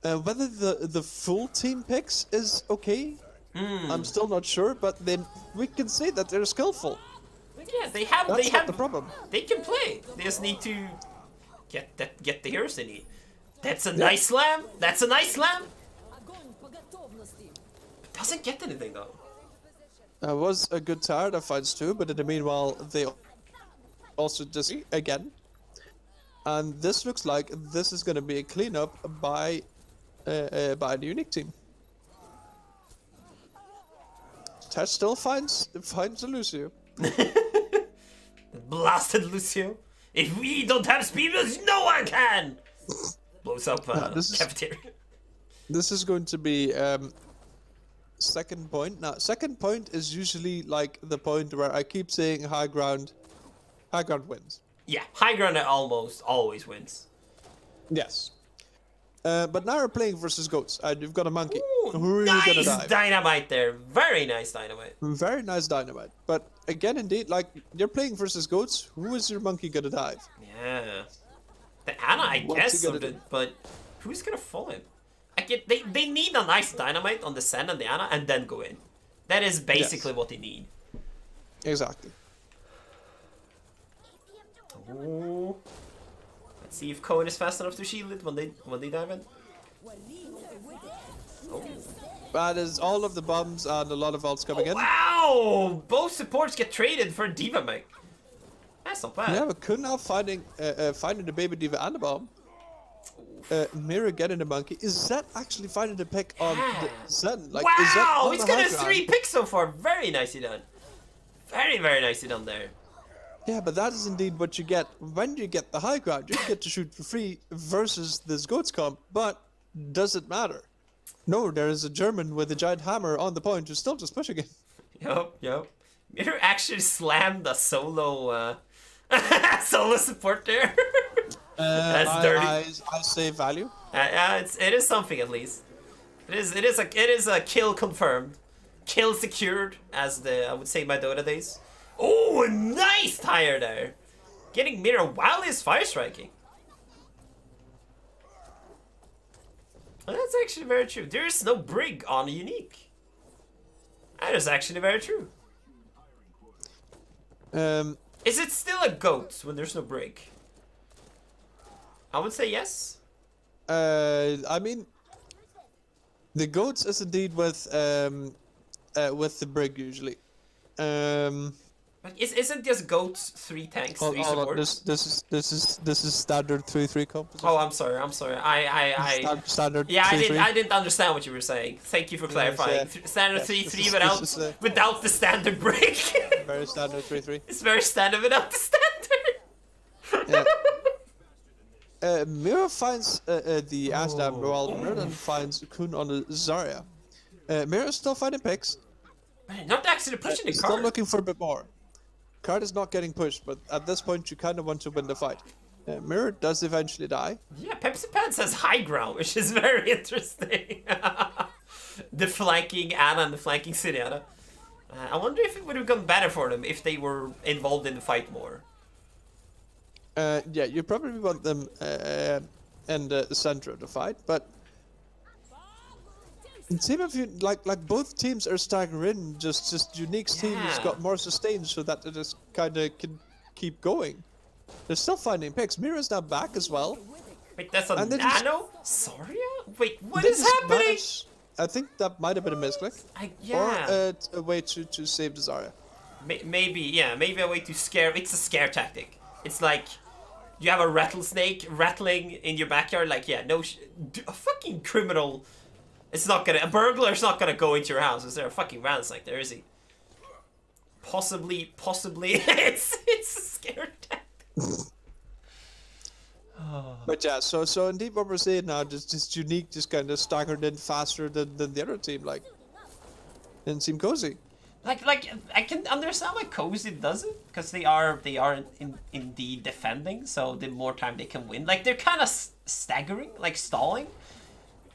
Whether the full team picks is okay, I'm still not sure. But then we can see that they're skillful. Yeah, they have. That's they not have. the problem. They can play. They just need to get the heroes they need. That's a nice slam. That's a nice slam. It doesn't get anything though. That was a good tower that fights too, but in the meanwhile they also just again. And this looks like this is going to be a cleanup by the Unique team. Tess still finds a Lucio. Blasted Lucio. If we don't have speed boost, no one can. Blows up cafeteria. This is going to be second point. Now, second point is usually like the point where I keep saying high ground wins. Yeah, high ground almost always wins. Yes. But now we're playing versus goats, and you've got a monkey. Ooh, Who are you gonna nice dive? dynamite there. Very nice dynamite. Very nice dynamite. But again, indeed, like you're playing versus goats. Who is your monkey gonna dive? Yeah. The Anna, I What's guess, he gonna do? but who's gonna fall in? I get they need a nice dynamite on the Sen and the Anna and then go in. That is basically what they need. Exactly. Ooh. Let's see if Cohen is fast enough to shield it when they dive in. Oh. That is all of the bombs and a lot of ults coming in. Wow! Both supports get traded for a Diva mech. That's not bad. Yeah, but Kun now finding the baby diva and the bomb. Mira getting the monkey. Is that actually finding the pick on the Zen? Like, is that Wow! on He's the got high a ground? 3 picks so far. Very nicely done. Very, very nicely done there. Yeah, but that is indeed what you get when you get the high ground. You get to shoot for free versus this goats comp, but does it matter? No, there is a German with a giant hammer on the point who's still just pushing it. Yup. Mira actually slammed a solo solo support there. That's dirty. I say value. It is something at least. It is a kill confirmed, kill secured, as I would say my Dota days. Oh, a nice tire there, getting Mira while he's fire striking. Well, that's actually very true. There is no brig on Unique. That is actually very true. Is it still a goat when there's no brig? I would say yes. I mean, the goats is indeed with the brig usually. Like, isn't just goats 3 tanks, 3 Hold on, supports? this is standard 3-3 composition. Oh, I'm sorry. I Standard yeah, 3-3. I didn't understand what you were saying. Thank you for clarifying. Standard 3-3 this is without the standard break. Very standard 3-3. It's very standard without the standard. Yeah. Mira finds the Asdam while Merlin finds Kun on the Zarya. Mira's still finding picks. Not actually pushing the Still card. looking for a bit more. Card is not getting pushed, but at this point you kind of want to win the fight. Mirror does eventually die. Yeah, Pepsi Pants has high ground, which is very interesting. The flanking Anna and the flanking Siriana. I wonder if it would have gone better for them if they were involved in the fight more. Yeah, you probably want them in the center of the fight, but it seems if you like both teams are staggering. Just Unique's team has got more sustain, so that it just kind of can keep going. They're still finding picks. Mira's now back as well. Wait, that's a And they just- nano? Saria? Wait, what They is just happening? managed- I think that might have been a misclick. Yeah. Or a way to save the Zarya. Maybe a way to scare. It's a scare tactic. It's like you have a rattlesnake rattling in your backyard. Like, yeah, no, a fucking criminal It's not gonna. A burglar's not gonna go into your house. Is there a fucking ransack like there? Is he? Possibly. it's a scare tactic. But yeah, so indeed what we're saying now, just unique, just kind of staggered in faster than the other team, like, and Team Cozy. Like I can understand why Cozy does it, because they are indeed defending, so the more time they can win. Like, they're kind of staggering, like stalling,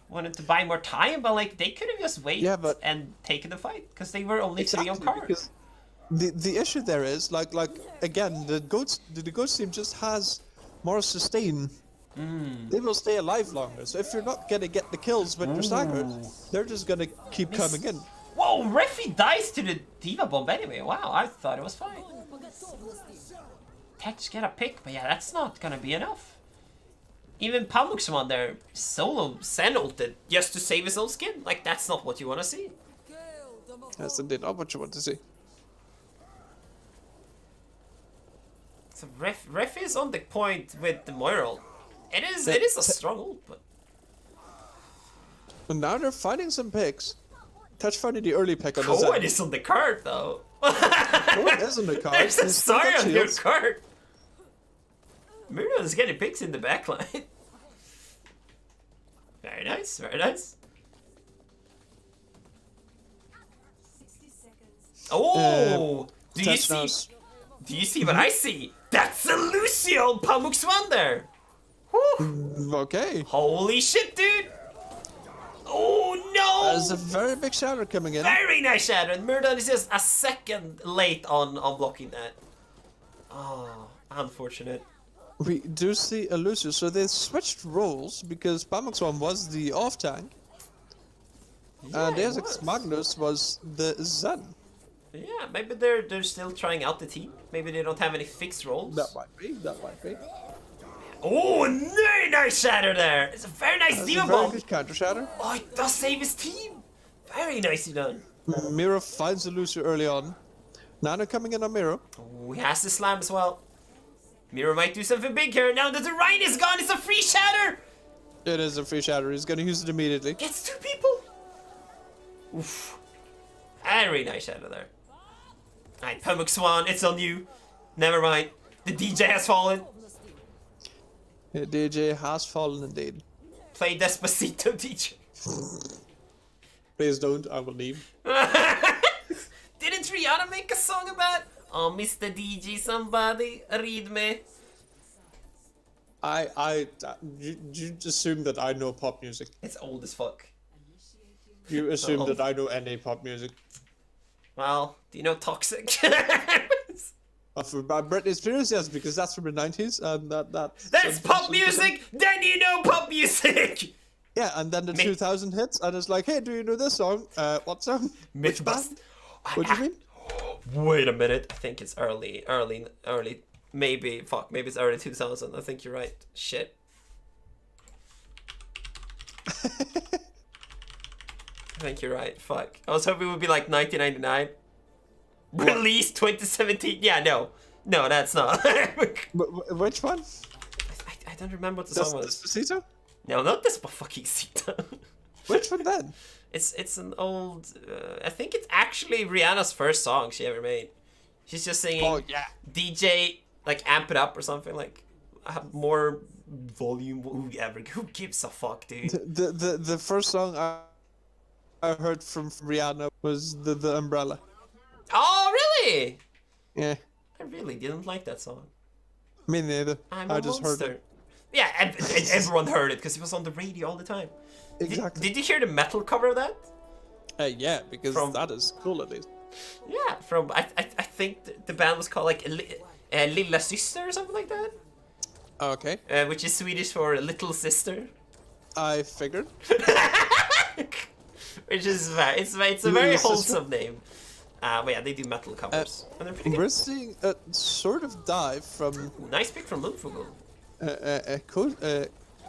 wanted to buy more time, but like they could have just waited and taken the fight, because they were only 3 on cards. The issue there is like again, the goats team just has more sustain. They will stay alive longer. So if you're not gonna get the kills when you're staggered, they're just gonna keep coming in. Whoa, Refi dies to the Diva Bomb anyway. Wow, I thought it was fine. Tetch get a pick, but yeah, that's not gonna be enough. Even Pamux's on there solo Sen ulted just to save his own skin. Like, that's not what you want to see. That's indeed not what you want to see. So Ref is on the point with the Moira ult. It is a strong ult, but... And now they're finding some picks. Touch finding the early pick on the Cohen is on the card, though. Cohen is on the card. There's a star on your card. Muriel is getting picks in the backline. Very nice, very nice. Oh! Do you see what I see? That's a Lucio Pamuk Swan there! Whew. Okay. Holy shit, dude! Oh no! There's a very big shatter coming in. Very nice shatter, and Murdoch is just a second late on blocking that. Oh, unfortunate. We do see a Lucio, so they switched roles because Pamuxwan was the off tank. Yeah, and Deus Magnus was the Zen. Yeah, maybe they're still trying out the team. Maybe they don't have any fixed roles. That might be. Oh, very nice shatter there. It's a very nice Diva Bomb. Very good counter shatter. Oh, it does save his team. Very nicely done. Miro finds the Lucio early on. Nano coming in on Miro. Oh, he has to slam as well. Miro might do something big here. Now that the Rhine is gone, it's a free shatter. It is a free shatter. He's going to use it immediately. Gets 2 people. Oof. Very nice shatter there. Alright, Pamuk Swan, it's on you. Never mind. The DJ has fallen. Yeah, DJ has fallen indeed. Play Despacito, DJ. Please don't, I will leave. Didn't Rihanna make a song about, oh, Mr. DJ, somebody, read me? You assume that I know pop music. It's old as fuck. You assume that I know any pop music. Well, do you know Toxic? For Britney Spears, yes, because that's from the 90s, and that's pop music. Then you know pop music. Yeah, and then the 2000 hits, and it's like, hey, do you know this song? What song? Which band? What do you mean? Wait a minute. I think it's early. Maybe it's early 2000. I think you're right. Shit. I think you're right. Fuck. I was hoping it would be like 1999. Released 2017. Yeah, no, that's not. Which one? I don't remember what the song was. Despacito? No, not this fucking Sita. Which one then? It's an old. I think it's actually Rihanna's first song she ever made. She's just singing. Oh yeah. DJ, like, amp it up or something, like have more volume. Who gives a fuck, dude? The first song I heard from Rihanna was the Umbrella. Oh really? Yeah. I really didn't like that song. Me neither. I just Monster. heard it. Yeah, everyone heard it because it was on the radio all the time. Exactly. Did you hear the metal cover of that? Yeah, because that is cool at least. Yeah, from I think the band was called like Lilla Syster or something like that. Okay. Which is Swedish for little sister. I figured. Which is it's a very wholesome name. But yeah, they do metal covers, and they're pretty good. We're seeing a sort of dive from Nice pick from Lundfugel.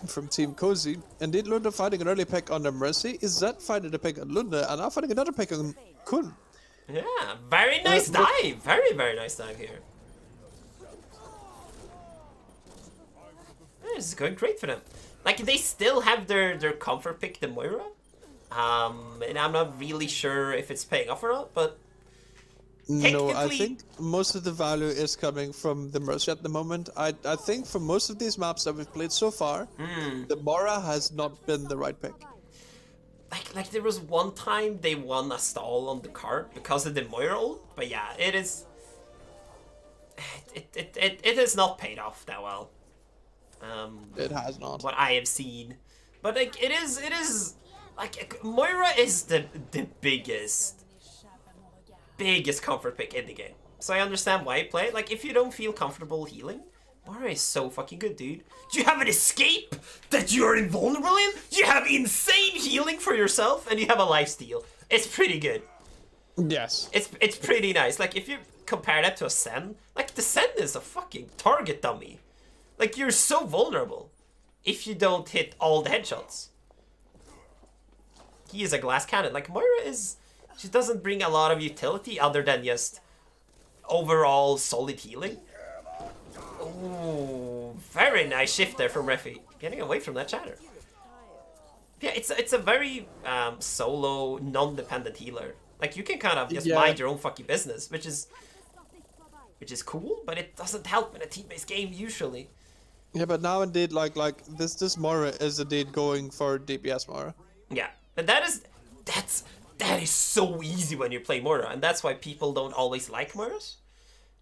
From Team Cozy. Indeed, Lunda finding an early pick on the Mercy. Is that finding a pick on Lunda, and now finding another pick on Kun. Yeah, very nice dive. Very, very nice dive here. Yeah, this is going great for them. Like, they still have their comfort pick, the Moira. And I'm not really sure if it's paying off or not, but No, I technically- think most of the value is coming from the Mercy at the moment. I think for most of these maps that we've played so far, the Mora has not been the right pick. like there was one time they won a stall on the cart because of the Moira ult, but yeah, it is. It has not paid off that well. It has not. What I have seen, but like it is like Moira is the biggest comfort pick in the game. So I understand why you play it. Like if you don't feel comfortable healing, Moira is so fucking good, dude. Do you have an escape that you're invulnerable in? Do you have insane healing for yourself, and you have a lifesteal? It's pretty good. Yes. It's pretty nice. Like if you compare that to a Sen, like the Sen is a fucking target dummy. Like you're so vulnerable if you don't hit all the headshots. He is a glass cannon. Like Moira is, she doesn't bring a lot of utility other than just overall solid healing. Ooh, very nice shift there from Refi. Getting away from that chatter. Yeah, it's a very solo, non-dependent healer. Like you can kind of just mind your own fucking business, which is cool, but it doesn't help in a team-based game usually. Yeah, but now indeed, like this Mora is indeed going for DPS Mora. Yeah, and that is so easy when you play Moira, and that's why people don't always like Moiras.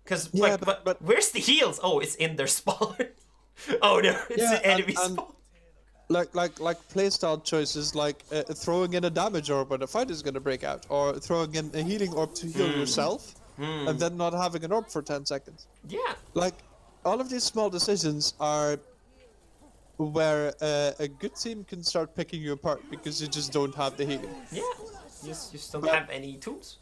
Because but where's the heals? Oh, it's in their spawn. Oh no, it's the enemy spawn. Like playstyle choices like throwing in a damage orb when a fight is gonna break out, or throwing in a healing orb to heal yourself, and then not having an orb for 10 seconds. Yeah. Like all of these small decisions are where a good team can start picking you apart because you just don't have the healing. Yeah. You just don't have any tools.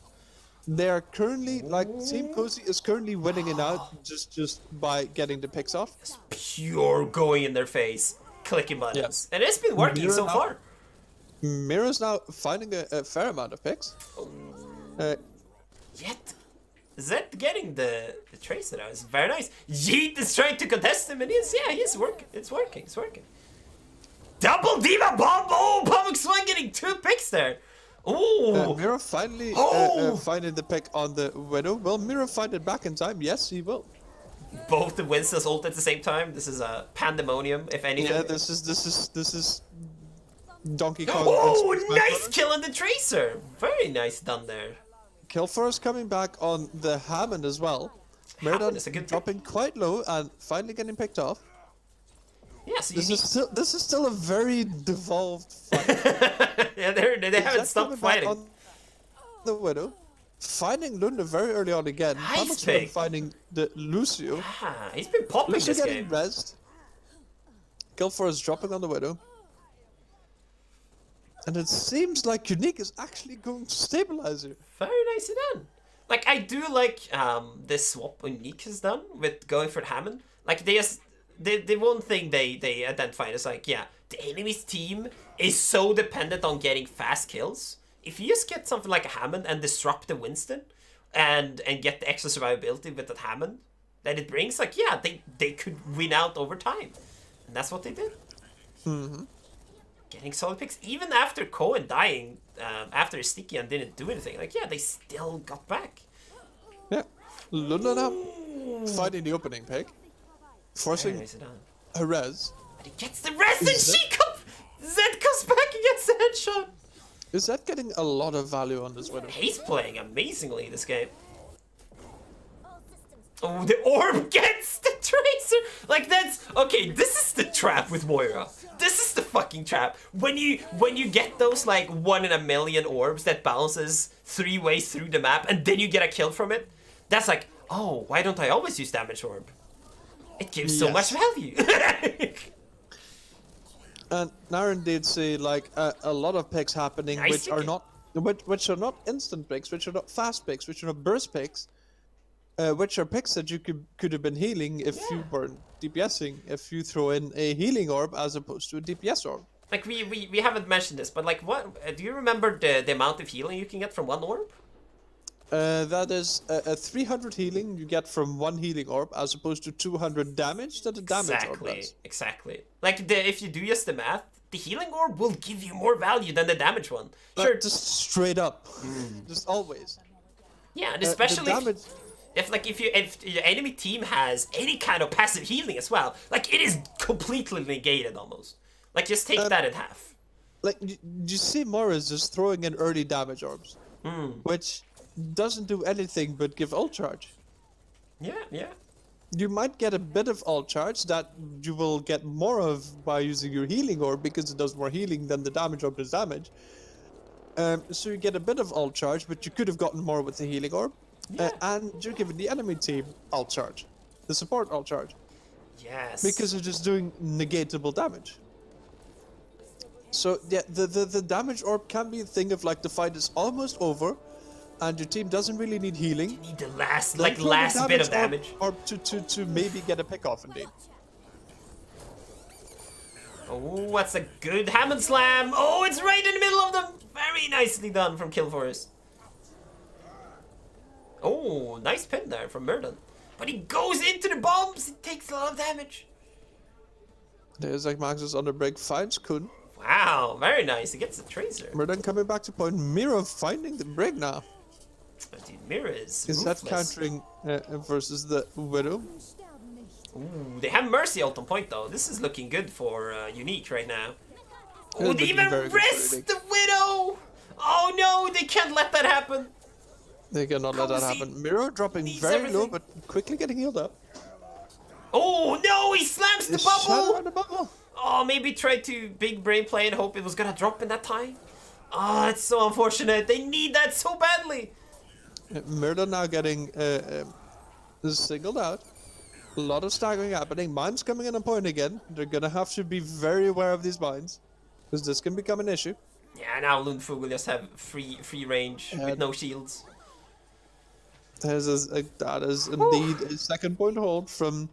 They are currently, like, Team Cozy is currently winning it out just by getting the picks off. It's pure going in their face, clicking buttons. And it's been working so far. Mira's now finding a fair amount of picks. Yet, Zed getting the tracer now is very nice. Yeet is trying to contest him, and he's working. It's working. Double Diva Bomb! Oh, Public Swan getting 2 picks there. Ooh! Mira finally finding the pick on the Widow. Will Mira find it back in time? Yes, he will. Both the Winston's ult at the same time. This is a pandemonium, if anything. Yeah, this is Donkey Kong. Oh, nice kill on the tracer! Very nice done there. Kill first coming back on the Hammond as well. Meridan is dropping quite low and finally getting picked off. Yeah, so this is still a very devolved fight. Yeah, they haven't stopped fighting. On the Widow, finding Lunda very early on again. Nice pick. Finding the Lucio. Ah, he's been popping Lucio this getting game. rezzed. Kill4 is dropping on the Widow. And it seems like Unique is actually going to stabilize her. Very nicely done. Like, I do like this swap Unique has done with going for Hammond. Like, the one thing they identified is like, yeah, the enemy's team is so dependent on getting fast kills. If you just get something like a Hammond and disrupt the Winston and get the extra survivability with that Hammond that it brings, like, yeah, they could win out over time. And that's what they did. Getting solid picks. Even after Cohen dying, after his sticky and didn't do anything, like, yeah, they still got back. Yeah. Lunda now finding the opening pick. Forcing a res. But he gets the res and Zed comes back and gets the headshot. Is that getting a lot of value on this Widow? He's playing amazingly this game. Oh, the orb gets the tracer! Like, that's... Okay, this is the trap with Moira. This is the fucking trap. When you get those, like, 1 in a million orbs that bounces 3 ways through the map, and then you get a kill from it, that's like, oh, why don't I always use damage orb? It gives so much value. And Naren did see, like, a lot of picks happening, which are not instant picks, which are not fast picks, which are not burst picks. Which are picks that you could have been healing if you weren't DPSing, if you throw in a healing orb as opposed to a DPS orb. Like, we haven't mentioned this, but, like, what... do you remember the amount of healing you can get from 1 orb? That is a 300 healing you get from 1 healing orb as opposed to 200 damage that a damage orb does. Exactly. Like, if you do just the math, the healing orb will give you more value than the damage one. Like, Sure. just straight up, just always. Yeah, and The especially damage. if your enemy team has any kind of passive healing as well, like it is completely negated almost. Like just take that in half. Like you see, Moira's just throwing in early damage orbs, which doesn't do anything but give ult charge. Yeah. You might get a bit of ult charge that you will get more of by using your healing orb because it does more healing than the damage orb does damage. So you get a bit of ult charge, but you could have gotten more with the healing orb. Yeah. And you're giving the enemy team ult charge, the support ult charge, Yes. because you're just doing negatable damage. So yeah, the damage orb can be a thing of like the fight is almost over, and your team doesn't really need healing. you need the last Then throw the last bit of damage. Or to maybe get a pick off indeed. Oh, that's a good Hammond Slam. Oh, it's right in the middle of them. Very nicely done from Killforce. Oh, nice pin there from Murden. But he goes into the bombs. He takes a lot of damage. There's like Max's under break, finds Kun. Wow, very nice. He gets the Tracer. Murden coming back to point. Mira finding the break now. But dude, Mira is That ruthless. countering versus the Widow? Ooh, they have Mercy ult on point though. This is looking good for Unique right now. Yeah, Oh, they looking even very good for risk Unique. the Widow! Oh no, they can't let that happen. They cannot let that Cozy happen. Miro dropping needs very low, everything. but quickly getting healed up. Oh no, he slams the Shadow bubble! on the bubble. Oh, maybe tried to big brain play and hope it was gonna drop in that time. Oh, it's so unfortunate. They need that so badly. Murder now getting singled out. A lot of staggering happening. Mines coming in on point again. They're gonna have to be very aware of these mines, because this can become an issue. Yeah, now Lundfug will just have free range with no shields. That is indeed a second point hold from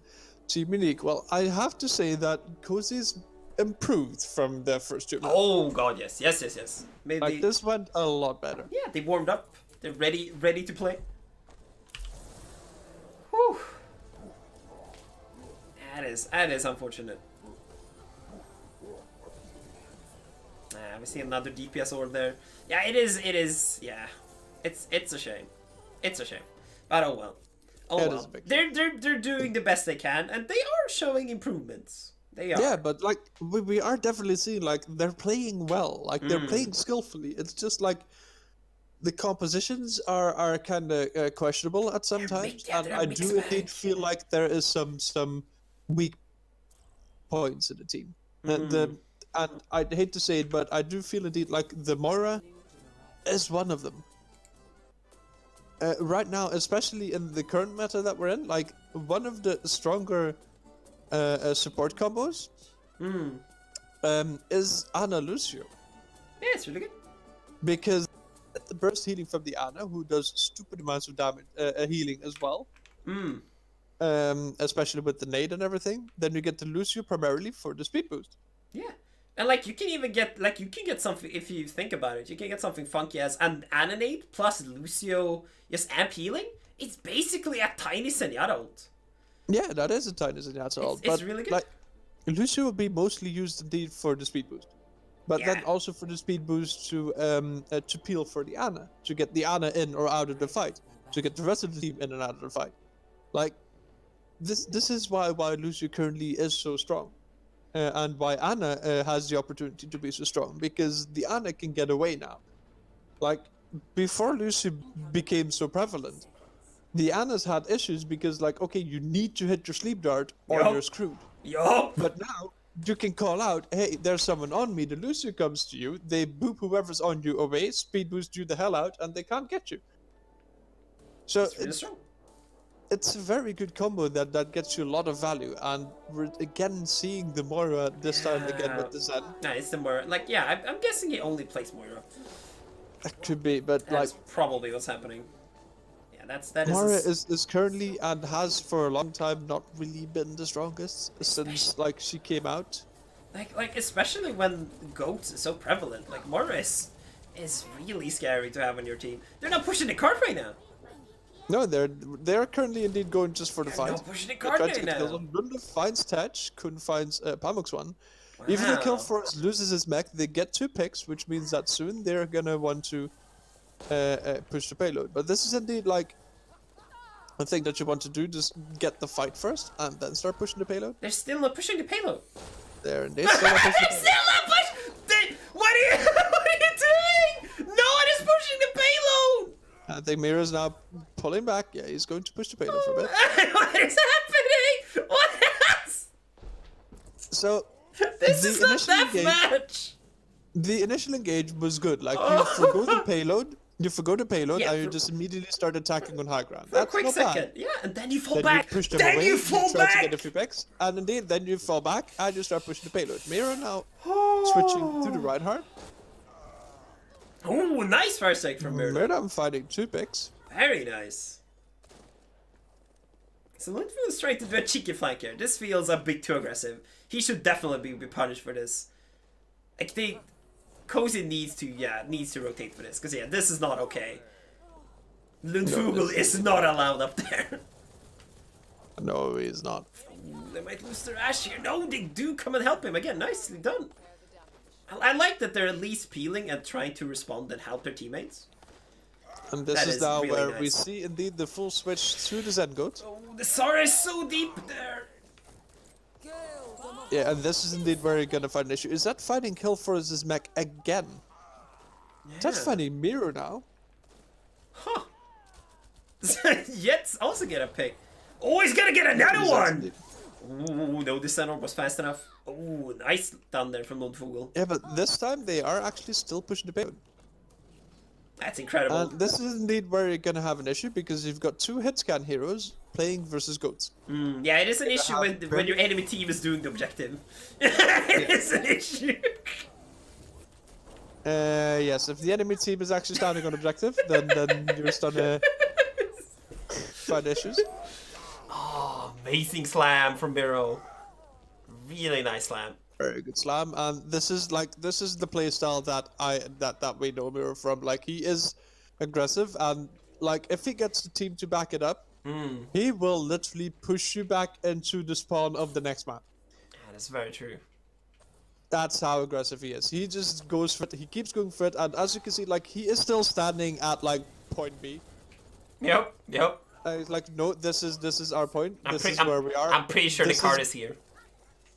Team Unique. Well, I have to say that Cozy's improved from their first two maps. Oh god, yes. Maybe Like this went a lot better. yeah, they warmed up. They're ready to play. Whew. That is unfortunate. We see another DPS orb there. Yeah, it is. Yeah, it's a shame. It's a shame. But oh well. Oh It is well. a big They're doing the best they can, and they are showing improvements. They are. Yeah, but like we are definitely seeing like they're playing well, like they're playing skillfully. It's just like the compositions are kind of questionable at some times, and they're a I mixed do bag. indeed feel like there is some weak points in the team. And I'd hate to say it, but I do feel indeed like the Moira is one of them. Right now, especially in the current meta that we're in, like one of the stronger support combos is Ana Lucio, Yeah, it's really good. because the burst healing from the Ana, who does stupid amounts of damage healing as well, especially with the nade and everything. Then you get the Lucio primarily for the speed boost. Yeah. And like you can even get something if you think about it. You can get something funky as an Ananate plus Lucio just amp healing. It's basically a tiny Zenyatta ult. Yeah, that is a tiny Zenyatta ult, It's but really good. like Lucio will be mostly used indeed for the speed boost, but then Yeah. also for the speed boost to peel for the Ana, to get the Ana in or out of the fight, to get the rest of the team in and out of the fight. Like this is why Lucio currently is so strong. And why Ana has the opportunity to be so strong, because the Ana can get away now. Like, before Lucy became so prevalent, the Anas had issues because, like, okay, you need to hit your sleep dart or Yup. you're screwed. Yup. But now, you can call out, hey, there's someone on me, the Lucy comes to you, they boop whoever's on you away, speed boost you the hell out, and they can't get you. So, It's really strong. it's a very good combo that gets you a lot of value, and we're again seeing the Moira this time again with the Zen. Nah, it's the Moira. Like, yeah, I'm guessing he only plays Moira. That could be, but That's like probably what's happening. Yeah, that is. Moira is currently and has for a long time not really been the strongest since like she came out. Like especially when goats is so prevalent. Like Moira is really scary to have on your team. They're not pushing the cart right now. No, they're currently indeed going just for the They're fight. not pushing the They're cart trying to right get kills now. on. Runda finds Tetch, Kun finds Pamuk's one. Even though Kill Wow. Force loses his mech, they get 2 picks, which means that soon they're gonna want to push the payload. But this is indeed like a thing that you want to do, just get the fight first and then start pushing the payload. They're still not pushing the payload. There, and they still not pushing the They're payload. still not pushing. What are you? What are you doing? No one is pushing the payload. I think Mira's now pulling back. Yeah, he's going to push the payload for a bit. What is happening? What is? So This the is not initial that engage- match. the initial engage was good. Like you forgo the payload, Yeah, and you for- just immediately start attacking on high ground. For a That's quick not second. bad. Yeah, and then you fall Then back. you push them Then away, you fall try to back. get a few picks, and indeed then you fall back and you start pushing the payload. Mira now switching to the right hard. Oh, nice first take from Murder. Mira fighting 2 picks. Very nice. So Lundford is trying to do a cheeky flank here. This feels a bit too aggressive. He should definitely be punished for this. Like Cozy needs to rotate for this, because this is not okay. Lundfugel is not allowed up there. No, he's not. They might lose their Ash here. No, they do come and help him again. Nicely done. I like that they're at least peeling and trying to respond and help their teammates. And this That is is now really where we nice. see indeed the full switch to the Zen Goat. Oh, the Sara is so deep there. Yeah, and this is indeed where you're gonna find an issue. Is that fighting Kill Force's mech again? That's Yeah. fighting Miro now. Huh. Yet's also get a pick. Oh, he's gonna get another Is that one! indeed- Ooh, no, the center was fast enough. Ooh, nice down there from Lundfugel. Yeah, but this time they are actually still pushing the payload. That's incredible. And this is indeed where you're gonna have an issue because you've got 2 hit scan heroes playing versus goats. Yeah, it is an issue when your enemy team is doing the objective. It is an issue. Yes, if the enemy team is actually standing on objective, then you're starting to find issues. Oh, amazing slam from Miro. Really nice slam. Very good slam, and this is the playstyle that we know Miro from. Like, he is aggressive, and like if he gets the team to back it up, he will literally push you back into the spawn of the next map. That is very true. That's how aggressive he is. He just goes for it. He keeps going for it, and as you can see, like he is still standing at like point B. Yep. He's like, no, this is our point. This is I'm, where we are. I'm pretty sure This the card is here.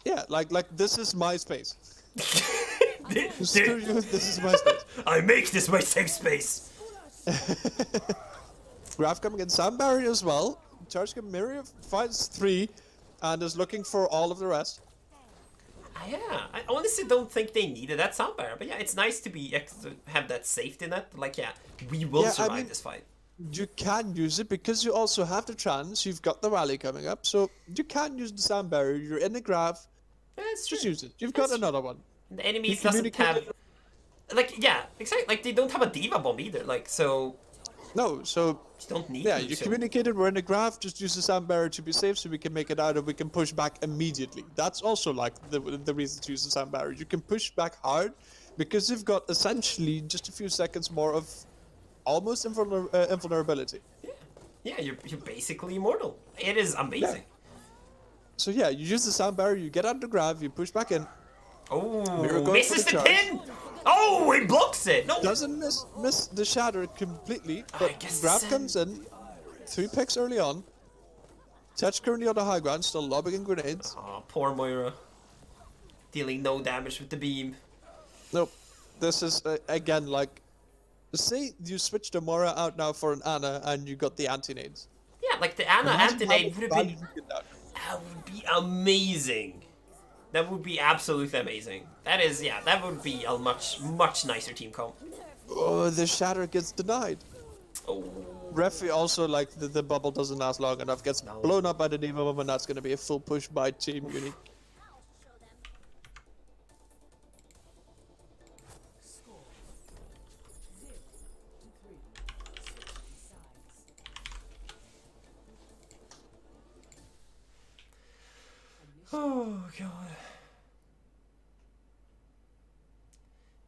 Yeah, like this is my space. Dude, Screw you. This is my space. I make this my safe space. Graf coming in, Sam Barry as well. Charge Miri finds 3, and is looking for all of the rest. Yeah, I honestly don't think they needed that soundbar, but yeah, it's nice to have that safety net. Like, we will Yeah, I survive mean- this fight. You can use it because you also have the chance. You've got the rally coming up, so you can use the Sam Barrier. You're in the Graf. That's Just true. use it. You've got That's another one. The enemies You doesn't have, communicated- like, exactly. Like, they don't have a diva bomb either. Like, so No, so you don't need. yeah, to, you so. communicated. We're in the Graf. Just use the Sam Barrier to be safe, so we can make it out, and we can push back immediately. That's also like the reason to use the Sam Barrier. You can push back hard because you've got essentially just a few seconds more of almost invulnerability. Yeah, you're basically immortal. It is amazing. So yeah, you use the Sam Barrier. You get out the Graf. You push back in. Oh, going misses for the the charge. pin. Oh, he blocks it. No. Doesn't miss the shatter completely, but guess Graf Zen- comes in, 3 picks early on. Touch currently on the high ground, still lobbing in grenades. Oh, poor Moira. Dealing no damage with the beam. Nope. This is again like, say you switch the Mora out now for an Ana and you got the anti-nades. Yeah, like the Ana Imagine anti-nade how would have bad been. you get that. That would be amazing. That would be absolutely amazing. That would be a much nicer team comp. Oh, the shatter gets denied. Oh, Refi also like the bubble doesn't last long enough, gets No. blown up by the Diva Bomb, and that's gonna be a full push by Team Unique. oh god.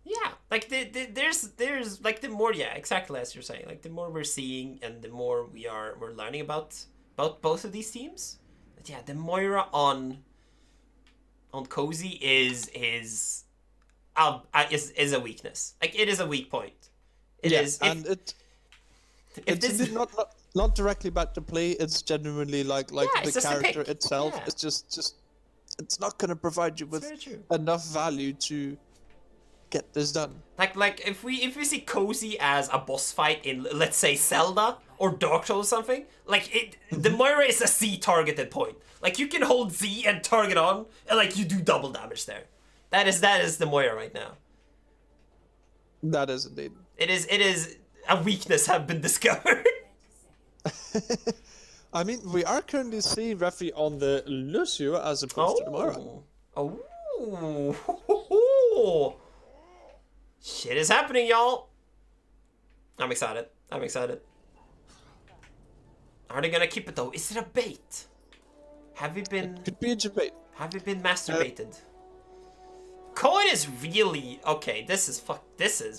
Yeah, like there's like the more exactly as you're saying, like the more we're seeing and the more we're learning about both of these teams. But yeah, the Moira on on Cozy is a weakness. Like, it is a weak point. It is. And it's not directly about the play. It's genuinely like it's the just a character pick. itself. Yeah. It's just it's not gonna provide you with very true. enough value to get this done. Like if we see Cozy as a boss fight in, let's say, Zelda or Dark Souls or something, like the Moira is a C targeted point. Like, you can hold Z and target on, and like you do double damage there. That is the Moira right now. That is indeed. It is a weakness have been discovered. I mean, we are currently seeing Refi on the Lucio as opposed to the Moira. Oh. Shit is happening, y'all. I'm excited. Are they gonna keep it though? Is it a bait? Have we been... Could be a debate. Have we been masturbated? Coin is really... Okay, this is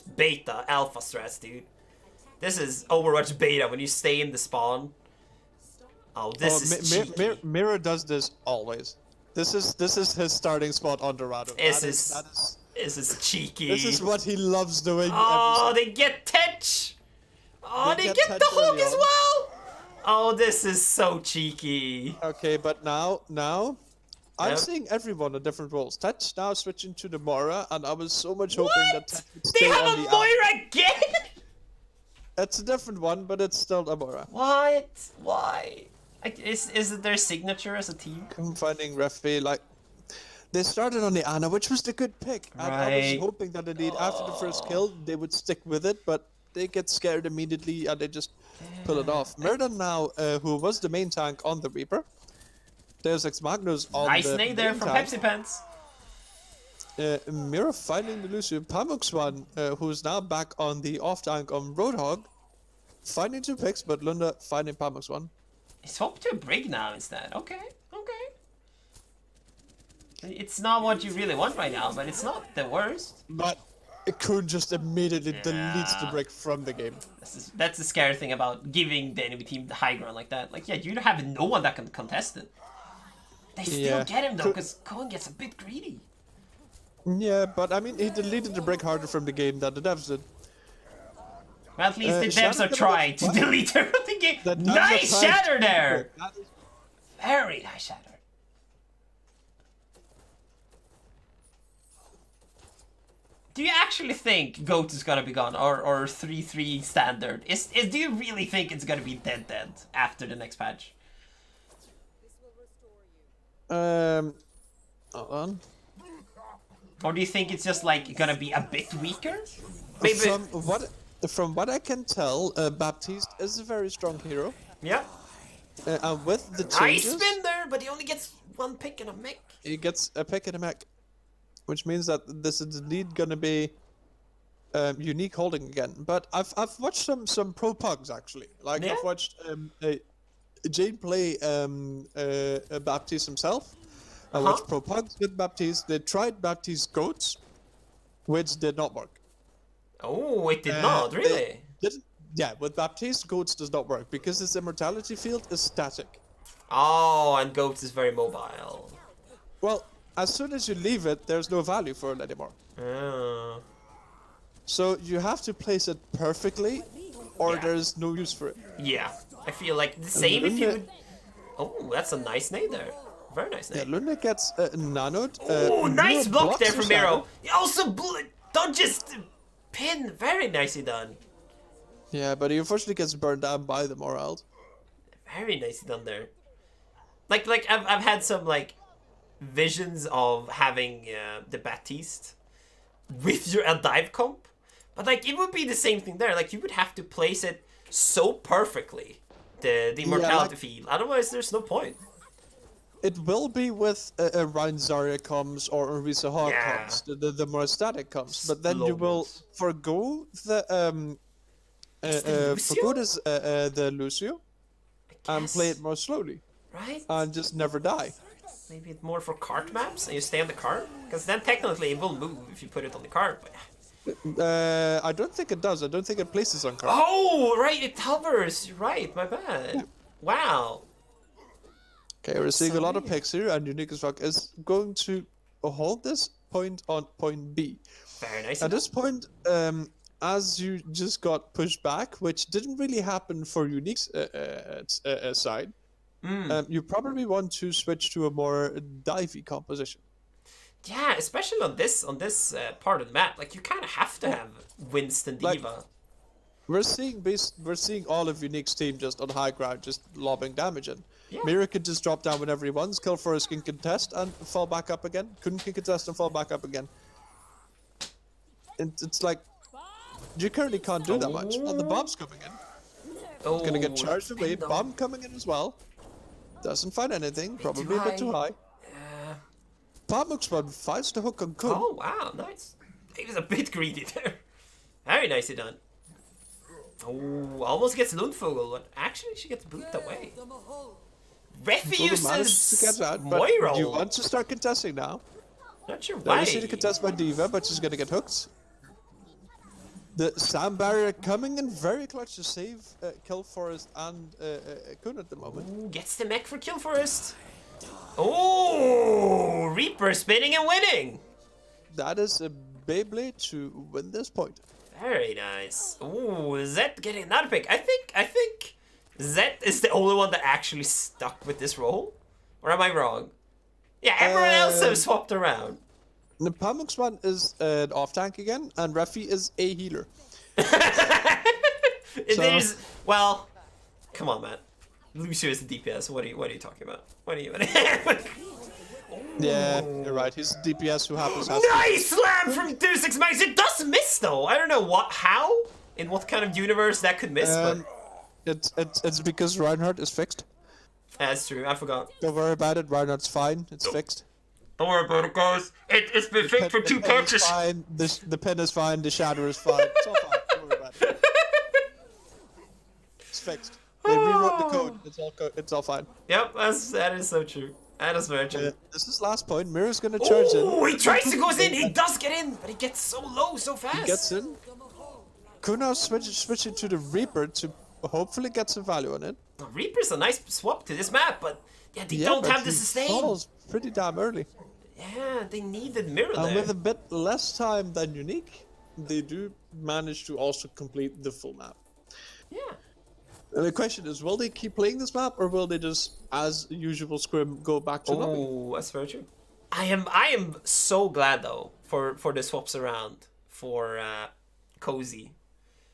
beta alpha strats, dude. This is Overwatch beta when you stay in the spawn. Oh, this is cheeky. Mirror does this always. This is his starting spot on Dorado. This is cheeky. This is what he loves doing. Oh, they get Tetch. Oh, they get the hook as well. Oh, this is so cheeky. Okay, but now I'm seeing everyone in different roles. Tetch now switching to the Moira, and I was so much hoping that Tetch would stay They have on a the Moira again? It's a different one, but it's still a Moira. What? Why? Like, is it their signature as a team? I'm finding Refi, like, they started on the Ana, which was the good pick. And I was hoping that indeed after the first kill, they would stick with it, but they get scared immediately and they just pull it off. Murder now, who was the main tank on the Reaper. Deus Ex Magnus on nice the nade there from tank. Pepsi Pants. Mira finding the Lucio. Pamuxwan, who's now back on the off tank on Roadhog, finding 2 picks, but Lunda finding Pamuxwan. Swap to a Brig now instead. Okay. It's not what you really want right now, but it's not the worst. But Kun just immediately deletes the Brig from the game. That's the scary thing about giving the enemy team the high ground like that. Like, yeah, you have no one that can contest it. They still get him though, because Cohen gets a bit greedy. Yeah, but I mean, he deleted the Brig harder from the game than the devs did. Well, at least the devs are trying to delete her from the game. Nice shatter there! Very nice shatter. Do you actually think GOAT is gonna be gone, or 3-3 standard? Do you really think it's gonna be dead after the next patch? Hold on. Or do you think it's just like gonna be a bit weaker? Maybe. From what I can tell, Baptiste is a very strong hero. Yeah. And with the changes, nice spin there, but he only gets 1 pick and a mech. He gets a pick and a mech, which means that this is indeed gonna be unique holding again. But I've watched some pro pugs actually. Like I've watched Jane play Baptiste himself. I watched pro pugs with Baptiste. They tried Baptiste goats, which did not work. Oh, it did not really. Yeah, with Baptiste, goats does not work because its immortality field is static. Oh, and goats is very mobile. Well, as soon as you leave it, there's no value for it anymore. So you have to place it perfectly, or there's no use for it. Yeah, I feel like the same if you would... Oh, that's a nice nade there. Very nice nade. Yeah, Luna gets nanoed. Oh, nice block there from Miro. He also dodges the pin. Very nicely done. Yeah, but he unfortunately gets burned down by the morale. Very nicely done there. Like I've had some like visions of having the Baptiste with your dive comp, but like it would be the same thing there. Like you would have to place it so perfectly, the immortality field. Otherwise, there's no point. It will be with a Ryan Zarya comes or a Risa Hawk comes, the more static comes, but then you will forgo the the Lucio and play it more slowly. Right? And just never die. Maybe it's more for cart maps and you stay on the cart? Because then technically it will move if you put it on the cart. I don't think it does. I don't think it places on cart. Oh, right, it hovers. You're right, my bad. Yeah. Wow. Okay, we're seeing a lot of picks here, and Unique as Fuck is going to hold this point on point B. Very nice. At this point, as you just got pushed back, which didn't really happen for Unique's side, you probably want to switch to a more divey composition. Yeah, especially on this part of the map, like you kind of have to have Winston Diva. We're seeing all of Unique's team just on high ground, just lobbing damage in. Yeah. Mira could just drop down whenever he wants, kill for a skin contest and fall back up again. Couldn't can contest and fall back up again. It's like you currently can't do that much. Well, the bomb's coming in. Oh, Gonna get charged away. Bomb coming in as well. Doesn't find anything. Probably a bit too high. Palmux finds the hook on Kun. Oh wow, nice. He was a bit greedy there. Very nicely done. Oh, almost gets Lundfogel, but actually she gets booted away. Refi uses Moira. You want to start contesting now? Not sure why. Now we see the contest by Diva, but she's gonna get hooked. The Sand Barrier coming in very clutch to save Kill Forest and Kun at the moment. Ooh, gets the mech for Kill Forest. Oh, Reaper spinning and winning. That is a Beyblade to win this point. Very nice. Ooh, Zed getting another pick. I think Zed is the only one that actually stuck with this role. Or am I wrong? Yeah, everyone else have swapped around. The Palmux one is an off tank again, and Refi is a healer. There's well, come on, man. Lucio is the DPS. What are you talking about? What are you? Yeah, you're right. He's the DPS who happens. Nice slam from Deus Ex Max. It does miss though. I don't know how, in what kind of universe that could miss, but it's because Reinhardt is fixed. That's true. I forgot. Don't worry about it. Reinhardt's fine. It's fixed. Don't worry about it, guys. It's been fixed for 2 patches. Fine. The pin is fine. The shadow is fine. It's all fine. Don't worry about it. It's fixed. They rewrote the code. It's all fine. Yep, that is so true. That is very true. This is last point. Mira's gonna charge in. Oh, he tries to go in. He does get in, but he gets so low so fast. He gets in. Kuna switching to the Reaper to hopefully get some value on it. Reaper's a nice swap to this map, but yeah, they don't have the sustain. Falls pretty damn early. Yeah, they needed Mirror And there. with a bit less time than Unique, they do manage to also complete the full map. Yeah. And the question is, will they keep playing this map, or will they just, as usual scrim, go back to lobby? Oh, that's very true. I am so glad though for the swaps around for Cozy.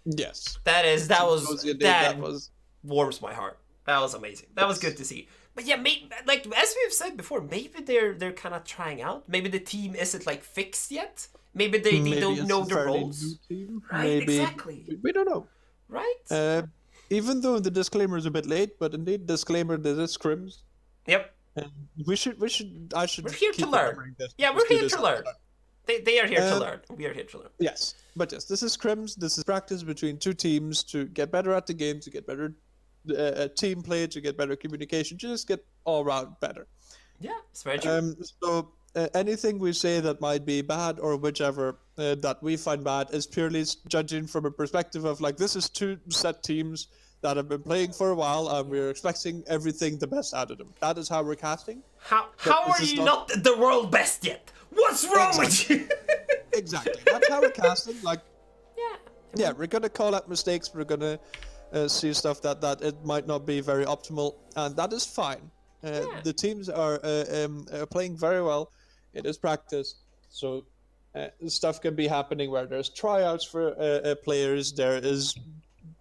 Yes. That That was warms my heart. That was amazing. That was good to see. But yeah, maybe, like as we've said before, maybe they're kind of trying out. Maybe the team isn't like fixed yet. Maybe they don't know the roles. Right, maybe, exactly. We don't know. Right. Even though the disclaimer is a bit late, but indeed disclaimer, there is scrims. Yep. And we're here to learn. Yeah, we're here to learn. They are here to learn. We are here to learn. Yes, but yes, this is scrims. This is practice between two teams to get better at the game, to get better team play, to get better communication, to just get all around better. Yeah, it's very true. So anything we say that might be bad or whichever that we find bad is purely judging from a perspective of like, this is two set teams that have been playing for a while and we're expecting everything the best out of them. That is how we're casting. How are you not the world best yet? What's wrong with you? Exactly. That's how we're casting. Like, yeah, we're gonna call out mistakes. We're gonna see stuff that it might not be very optimal, and that is fine. The teams are playing very well. It is practice, so stuff can be happening where there's tryouts for players. There is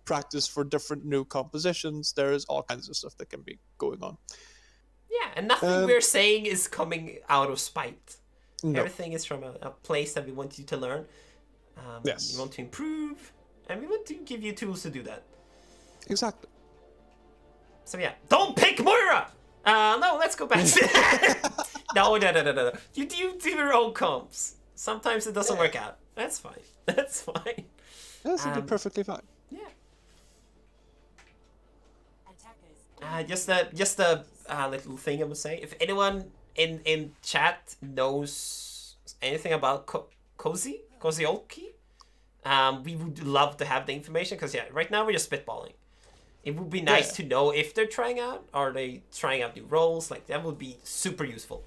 practice for different new compositions. There is all kinds of stuff that can be going on. Yeah, and nothing we're saying is coming out of spite. No. Everything is from a place that we want you to learn. Yes. We want to improve, and we want to give you tools to do that. Exactly. So yeah, don't pick Moira! No, let's go back. No. You do your own comps. Sometimes it doesn't work out. That's fine. That's fine. That's perfectly fine. Yeah. Just a little thing I would say. If anyone in chat knows anything about Kozioki, we would love to have the information, because right now we're just spitballing. It would be nice to know if they're trying out, are they trying out new roles? Like, that would be super useful.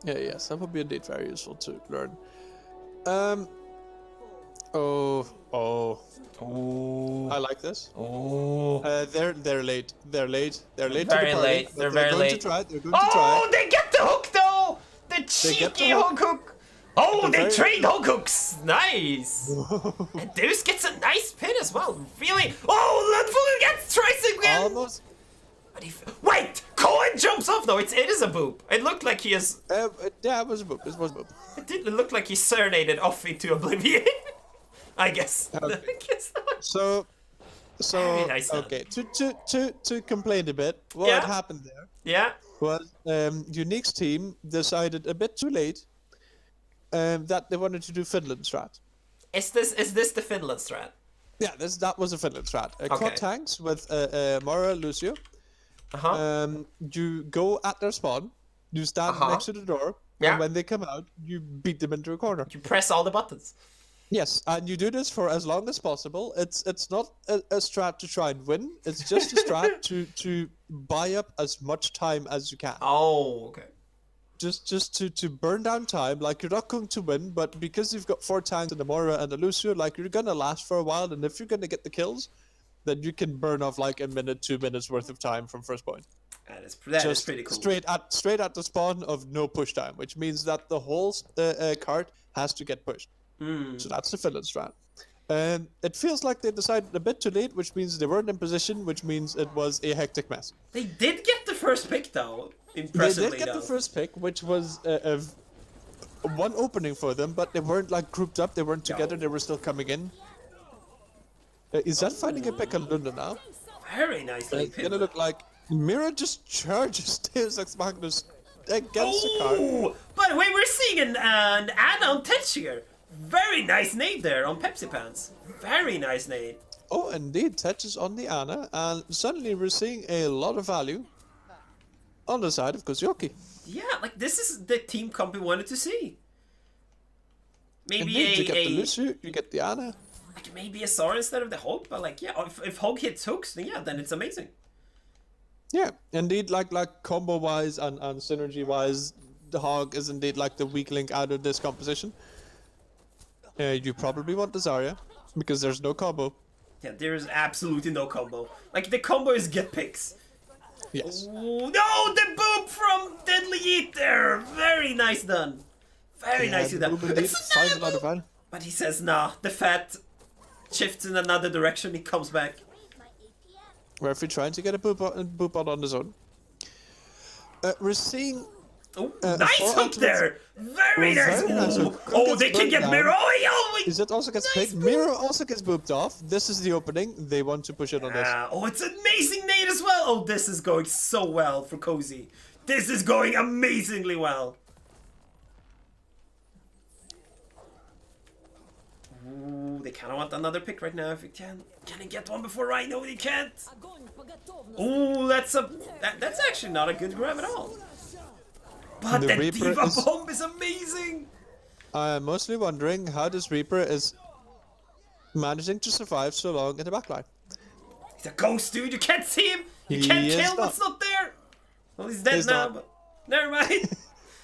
Yes, that would be indeed very useful to learn. Oh. Oh. I like this. Oh. They're late. They're late. They're late to the Very party. late. But They're they're very going late. to try. They're going to try. Oh, they get the hook though. The get the cheeky hook. hook. Oh, They're they very- trade hook hooks. Nice. And Deuce gets a nice pin as well. Really. Oh, Ludwig gets tries again. Almost. But wait, Cohen jumps off though. It is a boop. It looked like he is. Yeah, it was a boop. It was a boop. It didn't look like he serenaded off into oblivion. I guess. Okay. I guess not. So Very nice done. okay. To complain a bit, what Yeah. happened there Yeah. was Unique's team decided a bit too late that they wanted to do Finland strat. Is this the Finland strat? Yeah, that was a Finland strat. Okay. Quad tanks with Mora, Lucio. You go at their spawn, you stand next to the door, Yeah. and when they come out, you beat them into a corner. You press all the buttons. Yes, and you do this for as long as possible. It's not a strat to try and win. It's just a strat to buy up as much time as you can. Oh, okay. Just to burn down time. Like, you're not going to win, but because you've got 4 tanks and a Mora and a Lucio, like, you're gonna last for a while. And if you're gonna get the kills, then you can burn off like a minute, 2 minutes worth of time from first point. That is pretty cool. Straight at the spawn of no push time, which means that the whole cart has to get pushed. So that's the Finland strat. And it feels like they decided a bit too late, which means they weren't in position, which means it was a hectic mess. They did get the first pick though. They Impressively did get though. the first pick, which was one opening for them, but they weren't like grouped up, they weren't together, they were still coming in. Is that finding a pick on Lunda now? Very nicely It's gonna look like Mira just charges Deus Ex Magnus against the card. Oh, by the way, we're seeing an add-on touch here. Very nice nade there on Pepsi Pants. Very nice nade. Oh, indeed, touches on the Ana, and suddenly we're seeing a lot of value on the side of Kozioki. Yeah, like this is the team comp we wanted to see. Maybe Indeed, you get the a Lucio, you get the Ana. like maybe a Sora instead of the Hog, but like yeah, if Hog hits hooks, then yeah, then it's amazing. Yeah, indeed, like combo-wise and synergy-wise, the Hog is indeed like the weak link out of this composition. You probably want the Zarya, because there's no combo. Yeah, there is absolutely no combo. Like the combo is get picks. Yes. Oh, no, the boop from Deadly Eat there. Very nice done. Very nicely done. It's finds a another lot of boop. value. But he says, nah, the fat shifts in another direction, he comes back. Referee trying to get a boop on his own. We're seeing... Oh, nice four hook ultimates. there! Very nice! very nice Oh, hook. oh, they can Gets get burned Miro! down. Oh, Is it also gets Nice picked? boop. Miro also gets booped off. This is the opening. They want to push it on this. oh, it's amazing nade as well! Oh, this is going so well for Cozy. This is going amazingly well. Ooh, they kind of want another pick right now if he can. Can he get one before Ryan? No, he can't. Ooh, that's actually not a good grab at all. But The the Reaper Diva is- Bomb is amazing! I'm mostly wondering how this Reaper is managing to survive so long in the backline. He's a ghost, dude. You can't see him. You He can't is kill not. what's not there. Well, he's dead He's now, not. but never mind.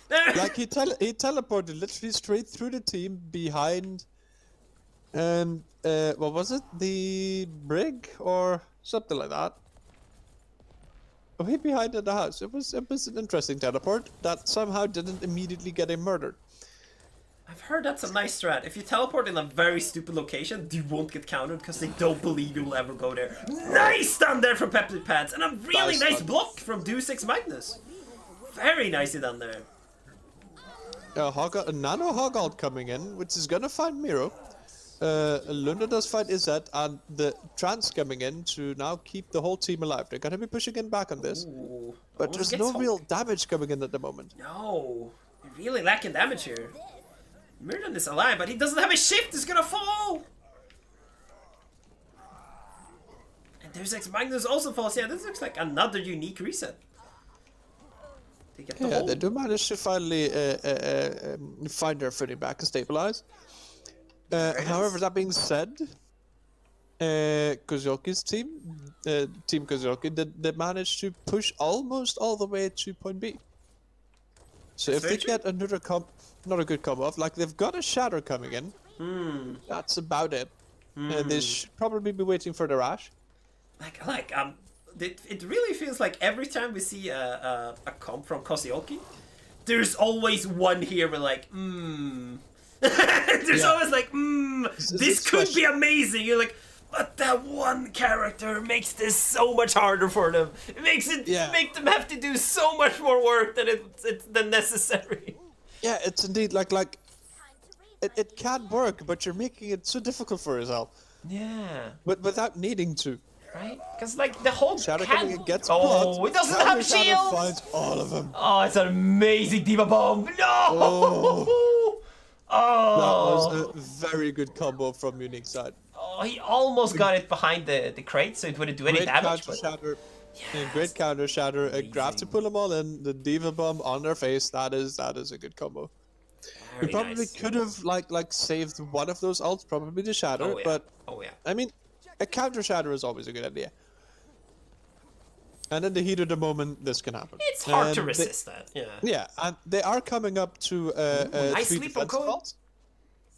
Never- Like he teleported literally straight through the team behind, what was it? The brig or something like that. Way behind in the house. It was an interesting teleport that somehow didn't immediately get him murdered. I've heard that's a nice strat. If you teleport in a very stupid location, you won't get countered because they don't believe you'll ever go there. Nice stun there from Pepsi Pants, and a really Nice nice stun. block from Deus Ex Magnus. Very nicely done there. A nano hog ult coming in, which is gonna find Miro. Lunda does find Izzet, and the trans coming in to now keep the whole team alive. They're gonna be pushing in back on this, Ooh, but almost there's gets no home. real damage coming in at the moment. No, you're really lacking damage here. Mirdan is alive, but he doesn't have a shift. He's gonna fall. And Deus Ex Magnus also falls. Yeah, this looks like another unique reset. They get the Yeah, hole. they do manage to finally find their footing back and stabilize. However, that being said, Kozioki's team, Team Kozioki, did manage to push almost all the way to point B. So That's if they very get another not a good combo off, like they've got a shatter coming in. That's about it. And they should probably be waiting for the Rash. It really feels like every time we see a comp from Kosioki, there's always one here we're like, There's always like, this could be amazing. You're like, but that one character makes this so much harder for them. It makes it make them have to do so much more work than necessary. Yeah, it's indeed like it can work, but you're making it so difficult for yourself. Yeah. But without needing to. Right? Because like the whole Shadow can... coming in gets Oh, blocked. it doesn't Shadow have shields! finds all of them. Oh, it's an amazing Diva Bomb. No! Oh. Oh. That was a very good combo from Unique side. Oh, he almost got it behind the crate, so it wouldn't do any Great damage. Counter shatter. Great counter shatter. A grab to pull them all in. The Diva Bomb on their face. That is a good combo. We probably could have like saved one of those ults, probably the shatter, but I mean, a counter shatter is always a good idea. And in the heat of the moment, this can happen. It's hard to resist that. Yeah. Yeah, and they are coming up to nice 3 sleep on defensive Cone. ults.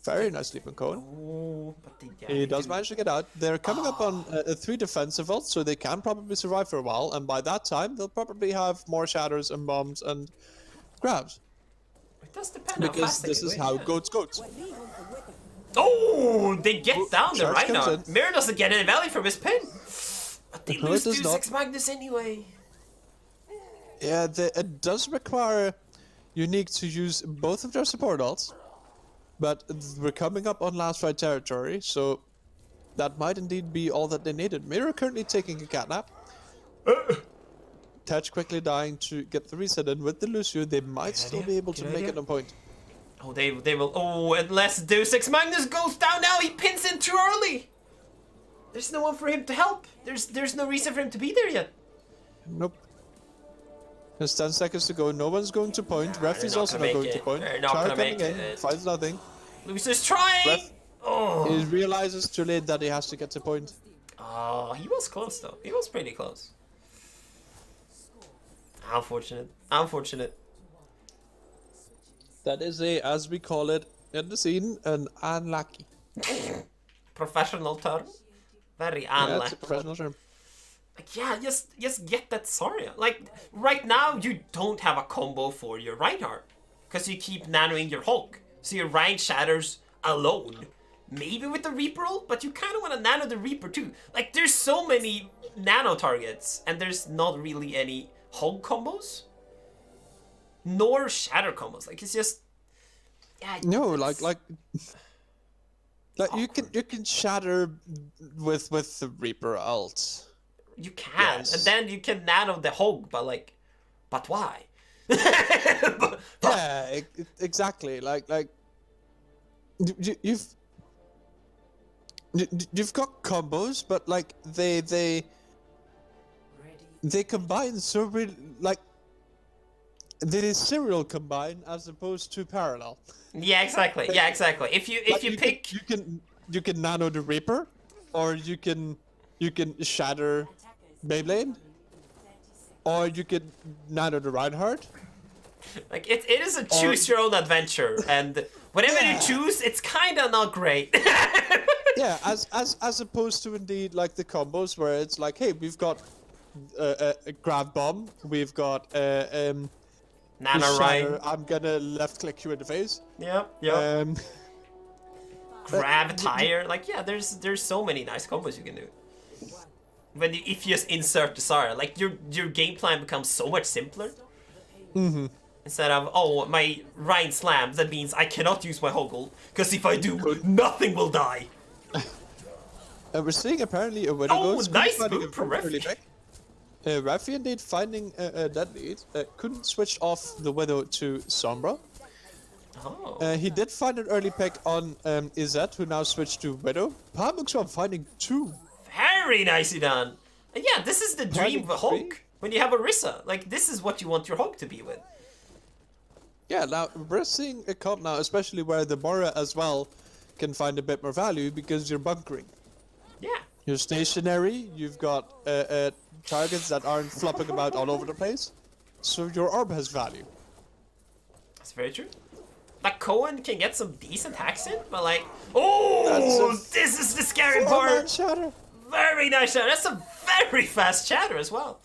Very nice sleep on Cone. Oh, but He does manage to get out. They're coming up on 3 defensive ults, so they can probably survive for a while. And by that time, they'll probably have more shatters and bombs and grabs. It does depend because this is how goats. Oh, they get down there right now. in. Mirror doesn't get any value from his pin. But they No, lose it does 2-6 Magnus anyway. Yeah, it does require Unique to use both of their support ults. But we're coming up on last fight territory, so that might indeed be all that they needed. Mirror currently taking a catnap. Tetch quickly dying to get the reset in with the Lucio. They might still be able to make it on point. Oh, they will. Oh, unless Deus Ex Magnus goes down now, he pins in too early. There's no one for him to help. There's no reason for him to be there yet. Nope. There's 10 seconds to go. No one's going to point. Ref is also not going to point. Char coming in. Finds nothing. Lucius trying. Ref, he realizes too late that he has to get to point. Oh, he was close though. He was pretty close. Unfortunate. Unfortunate. That is as we call it in the scene, an unlucky. Professional term. Very unlucky. Yeah, it's a professional term. Like, yeah, just get that Zarya. Like, right now, you don't have a combo for your Reinhardt. Because you keep nanoing your Hulk. So your Ryan shatters alone. Maybe with the Reaper ult, but you kind of want to nano the Reaper too. Like, there's so many nano targets, and there's not really any Hulk combos. Nor shatter combos. Like, it's just... Yeah, no, like you can shatter with the Reaper ult. You can, and then you can nano the Hulk, but why? Yeah, exactly. Like you've got combos, but like they combine so really like they serial combine as opposed to parallel. Yeah, exactly. Yeah, exactly. If you pick, you can nano the Reaper, or you can shatter Beyblade, or you can nano the Reinhardt. Like it is a choose your own adventure, and whatever you choose, it's kind of not great. Yeah, as opposed to indeed like the combos where it's like, hey, we've got a grab bomb, we've got Nano Ryan. I'm gonna left click you in the face. Yep. Grab tire. Like there's so many nice combos you can do. If you just insert the Zarya, like your game plan becomes so much simpler. Mm-hmm. Instead of, oh, my Ryan slams, that means I cannot use my Hoggle, because if I do, nothing will die. We're seeing apparently a Widow Oh, goes nice finding move a from really Refi. big. Refi indeed finding that lead. Couldn't switch off the Widow to Sombra. Oh. He did find an early pick on Izet, who now switched to Widow. Pamuk's finding 2. Very nicely done. And yeah, this is the dream of a Hulk. When you have Orisa, like, this is what you want your Hulk to be with. Yeah, now we're seeing a comp now, especially where the Mora as well can find a bit more value because you're bunkering. Yeah. You're stationary, you've got targets that aren't flopping about all over the place, so your orb has value. That's very true. Like, Cohen can get some decent hacks in, but like... Oh! This is the scary part! Shatter. Very nice shatter. That's a very fast shatter as well.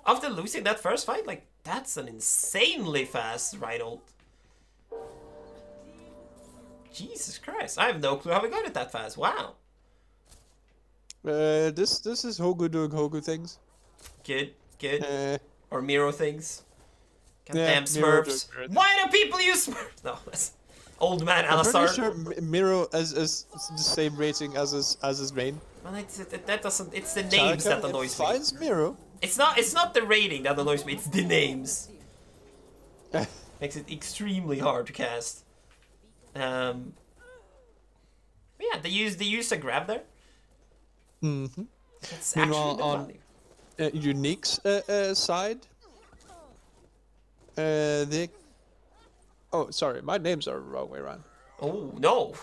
After losing that first fight, like, that's an insanely fast right ult. Jesus Christ. I have no clue how we got it that fast. Wow. This is Hogu doing Hogu things. Good. Or Miro things. Goddamn Miro Smurfs. doing- Why do people use Smurfs? No, that's old man I'm pretty Alistar. sure Miro is the same rating as his main. Well, that doesn't. It's the names that annoys me. Finds Miro. It's not the rating that annoys me. It's the names. Makes it extremely hard to cast. Yeah, they use a grab there. Mm-hmm. It's Meanwhile, actually on Unique's side, they. Oh, sorry, my names are the wrong way around. Oh no!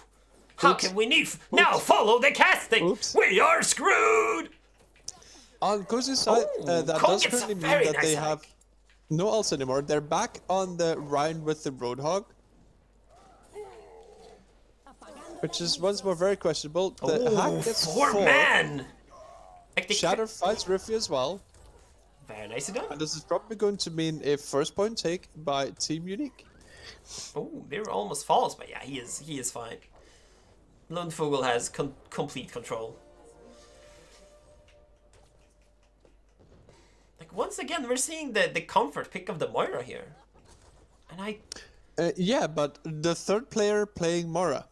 How Oops. can we now follow the casting? Oops. We are screwed. On Cozy's side, that Cole does gets a currently mean very that nice they hack. have no ults anymore. They're back on the Rhine with the Roadhog, which is once more very questionable. The hack gets 4. Man. Like they Shatter fights Riffy as well, Very nicely done. and this is probably going to mean a first point take by Team Unique. Oh, they're almost false, but yeah, he is fine. Lundfugel has complete control. Like once again, we're seeing the comfort pick of the Moira here, and Yeah, but the third player playing Mora.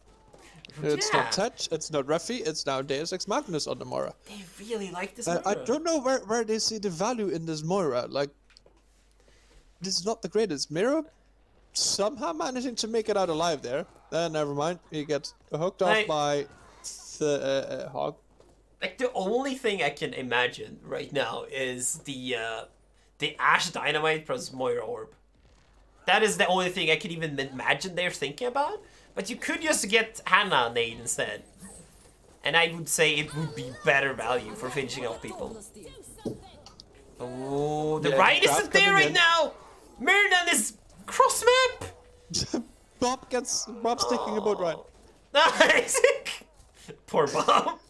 It's Yeah. not Tetch, it's not Refi, it's now Deus Ex Magnus on the Mora. they really like this. I Moira. don't know where they see the value in this Moira. Like, this is not the greatest. Miro somehow managing to make it out alive there. Never mind. He gets hooked off by the Hog. Like the only thing I can imagine right now is the Ash Dynamite plus Moira Orb. That is the only thing I can even imagine they're thinking about. But you could just get Hannah Nade instead. And I would say it would be better value for finishing off people. Oh, the right isn't there right now! Mirdan is cross map! Bob's taking a boat ride. Nice! Poor Bob.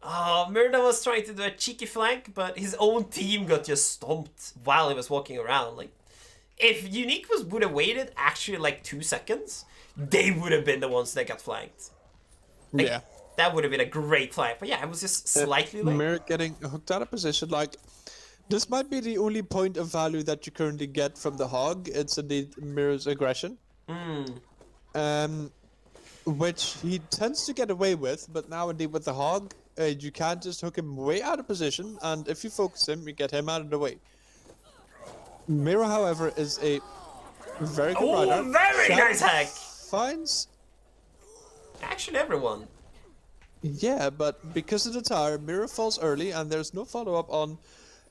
Oh, Mirdan was trying to do a cheeky flank, but his own team got just stomped while he was walking around. Like, if Unique would have waited actually like 2 seconds, they would have been the ones that got flanked. Like, Yeah. That would have been a great flank. But yeah, it was just slightly late. Mir getting hooked out of position. Like, this might be the only point of value that you currently get from the Hog. It's indeed Mir's aggression. Which he tends to get away with, but now indeed with the Hog, you can't just hook him way out of position, and if you focus him, you get him out of the way. Miro, however, is a very good rider. Oh, very nice hack! Finds... Actually, everyone. Yeah, but because of the tower, Miro falls early, and there's no follow-up on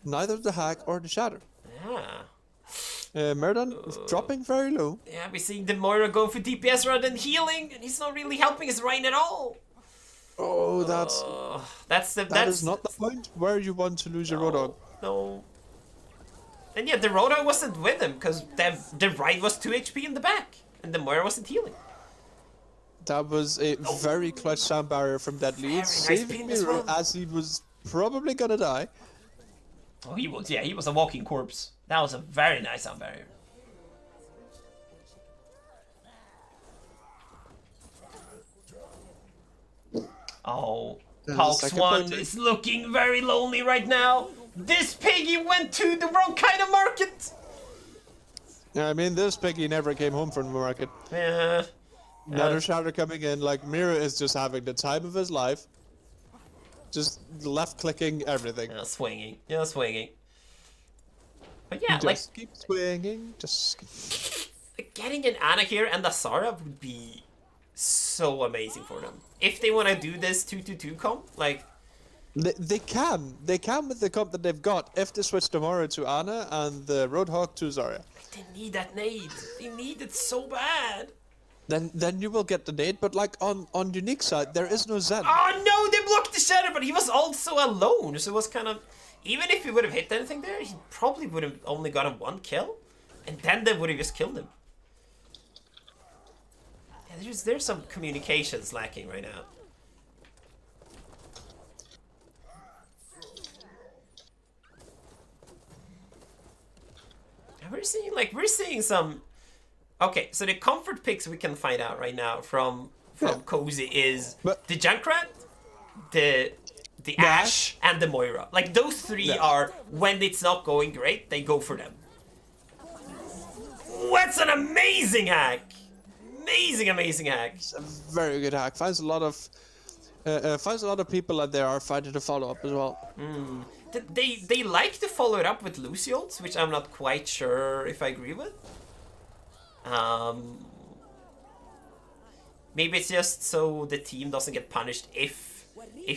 neither the hack or the shatter. Yeah. Murden dropping very low. Yeah, we're seeing the Moira going for DPS rather than healing, and he's not really helping his Rhine at all. Oh, that is not the point where you want to lose your Roadhog. No. And yeah, the Roadhog wasn't with him because the Rhine was 2 HP in the back, and the Moira wasn't healing. That was a very clutch sound barrier from that lead, nice saving ping as Miro well. as he was probably gonna die. Oh, he was. Yeah, he was a walking corpse. That was a very nice sound barrier. Oh, Palx 1 is looking very lonely right now. This piggy went to the wrong kind of market. Yeah, I mean, this piggy never came home from the market. Yeah. Another shatter coming in, like, Miro is just having the time of his life. Just left-clicking everything. Yeah, swinging. Yeah, swinging. But yeah, Just keep swinging, just... getting an Ana here and a Sara would be so amazing for them. If they want to do this 2-2-2 comp, like... They can with the comp that they've got, if they switch tomorrow to Ana and the Roadhog to Zarya. They need that nade. They need it so bad. Then you will get the nade, but like on Unique side, there is no Zen. Oh no, they blocked the shatter, but he was also alone, so it was kind of... Even if he would have hit anything there, he probably would have only gotten 1 kill, and then they would have just killed him. There's some communications lacking right now. And we're seeing some. Okay, so the comfort picks we can find out right now from Cozy is the Junkrat, the Ash, and the Moira. Like those three are, when it's not going great, they go for them. That's an amazing hack! Amazing hack. It's a very good hack. Finds a lot of people that there are fighting to follow up as well. They like to follow it up with Lucy ults, which I'm not quite sure if I agree with. Maybe it's just so the team doesn't get punished if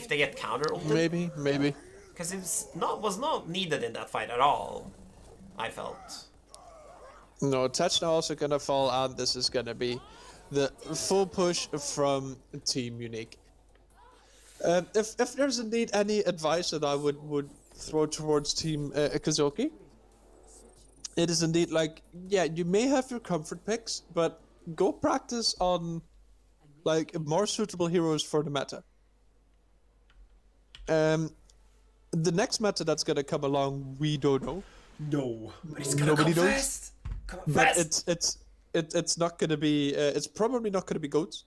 they get counter ulted. Maybe. Because it was not needed in that fight at all, I felt. No, Tetch now also gonna fall, and this is gonna be the full push from Team Unique. If there's indeed any advice that I would throw towards Team Kazoki, it is indeed like, yeah, you may have your comfort picks, but go practice on like more suitable heroes for the meta. The next meta that's gonna come along, we don't know. No, but it's gonna Nobody come knows. fast. Come But fast. it's not gonna be it's probably not gonna be goats,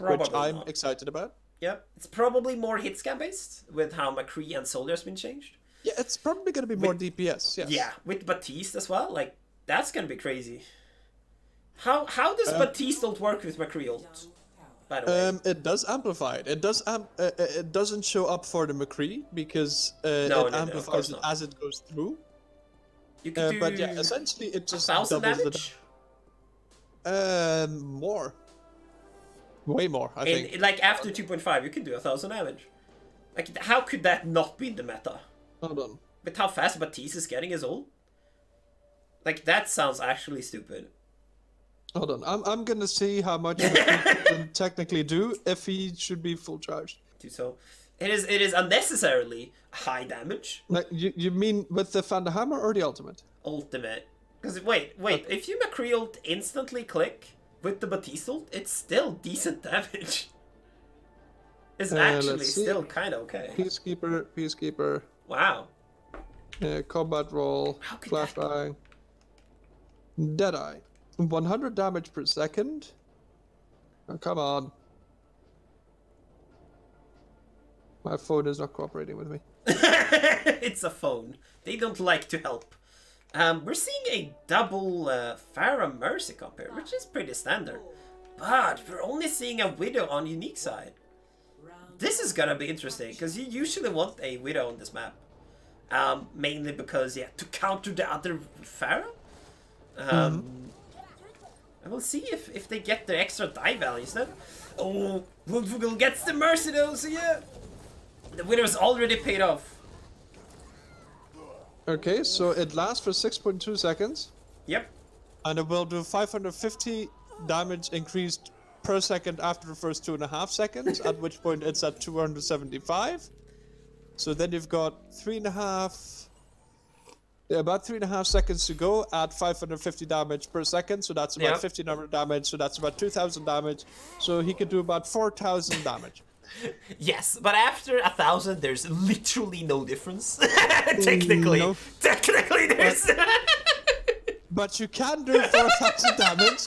which I'm not. excited about. Yeah, it's probably more hit scan based with how McCree and Soldier has been changed. Yeah, it's probably gonna be more DPS. Yes. Yeah, with Baptiste as well. Like that's gonna be crazy. How does Baptiste ult work with McCree ult? By the way, It does amplify it. It does it doesn't show up for the McCree because it No, amplifies it as it goes through. you can do But yeah, essentially it just 1,000 doubles damage. More. Way more, I think. Like after 2.5, you can do 1,000 damage. Like how could that not be the meta? Hold on. With how fast Baptiste is getting his ult? Like that sounds actually stupid. Hold on. I'm gonna see how much McCree can technically do if he should be full charged. So it is unnecessarily high damage. Like you mean with the Thunder Hammer or the ultimate? Ultimate. Because wait, if you McCree ult instantly click with the Baptiste ult, it's still decent damage. It's actually still kind of okay. Peacekeeper. Wow. Combat roll, flashbang, Deadeye. 100 damage per second. Oh, come on. My phone is not cooperating with me. It's a phone. They don't like to help. We're seeing a double Pharah Mercy comp here, which is pretty standard. But we're only seeing a Widow on Unique side. This is gonna be interesting, because you usually want a Widow on this map. Mainly because, yeah, to counter the other Pharah. And we'll see if they get their extra die values then. Oh, Wolfvogel gets the Mercy though, so yeah. The Widow's already paid off. Okay, so it lasts for 6.2 seconds. Yep. And it will do 550 damage increased per second after the first 2.5 seconds, at which point it's at 275. So then you've got about 3.5 seconds to go at 550 damage per second, so that's about 1,500 damage, so that's about 2,000 damage. So he could do about 4,000 damage. Yes, but after 1,000, there's literally no difference. Technically. No. Technically, there's... But you can do 4,000 damage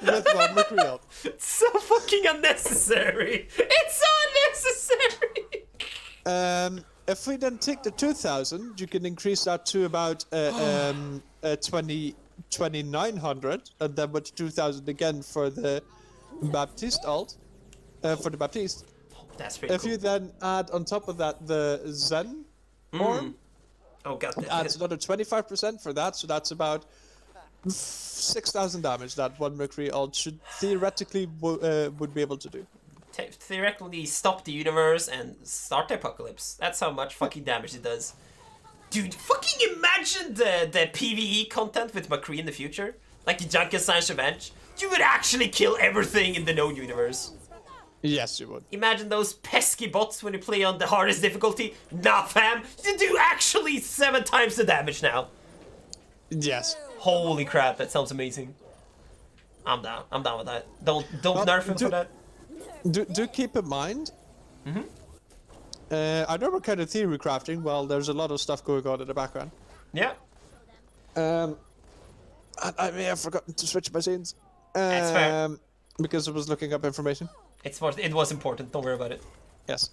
with one McCree ult. It's so fucking unnecessary. It's so unnecessary. If we then take the 2,000, you can increase that to about 2,900, and then with 2,000 again for the Baptiste ult, for the Baptiste. That's pretty If cool. you then add on top of that the Zen orb, Oh god, adds another 25% for that, so that's about 6,000 damage that one McCree ult should theoretically would be able to do. Theoretically stop the universe and start the apocalypse. That's how much fucking damage it does. Dude, fucking imagine the PvE content with McCree in the future. Like the Junkenstein's Revenge. You would actually kill everything in the known universe. Yes, you would. Imagine those pesky bots when you play on the hardest difficulty. Nah, fam. You do actually 7 times the damage now. Yes. Holy crap, that sounds amazing. I'm down. I'm down with that. Don't Well, nerf him for that. Do keep in mind. I know we're kind of theory crafting. Well, there's a lot of stuff going on in the background. Yeah. And I may have forgotten to switch my scenes. That's fair. Because I was looking up information. It was important. Don't worry about it. Yes.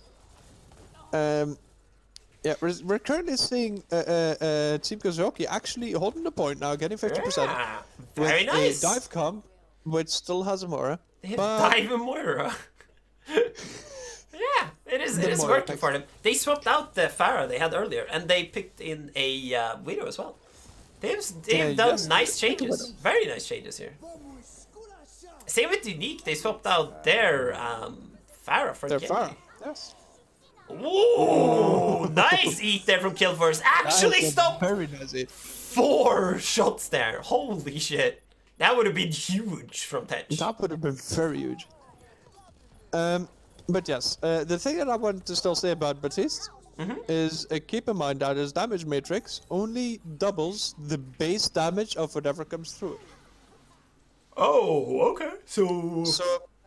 Yeah, we're currently seeing Team Kazoki actually holding the point now, getting 50%. Yeah. Very nice. A dive comp, which still has a Mora. They have but dive and Moira. Yeah, it is Moira working picks. for them. They swapped out the Pharah they had earlier, and they picked in a Widow as well. They've done yes, nice they picked a changes. Widow. Very nice changes here. Same with Unique, they swapped out their Pharah for they're Genji. far. Yes. Ooh, nice eat there from Killforce. Actually That's a stopped very nice hit. 4 shots there. Holy shit. That would have been huge from Tetch. That would have been very huge. But yes, the thing that I wanted to still say about Batiste is keep in mind that his damage matrix only doubles the base damage of whatever comes through it. Oh, okay. So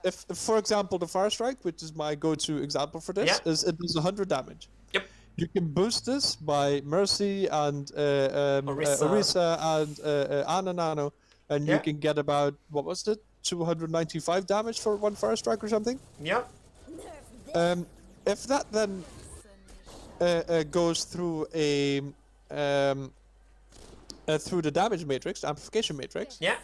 if for example, the Fire Strike, which is my go-to example for this, Yeah. is it does 100 damage. Yep. You can boost this by Mercy and Orisa and Ana Nano, and you Yeah. can get about, what was it, 295 damage for one Fire Strike or something. Yep. If that then goes through through the damage matrix, amplification matrix, Yeah.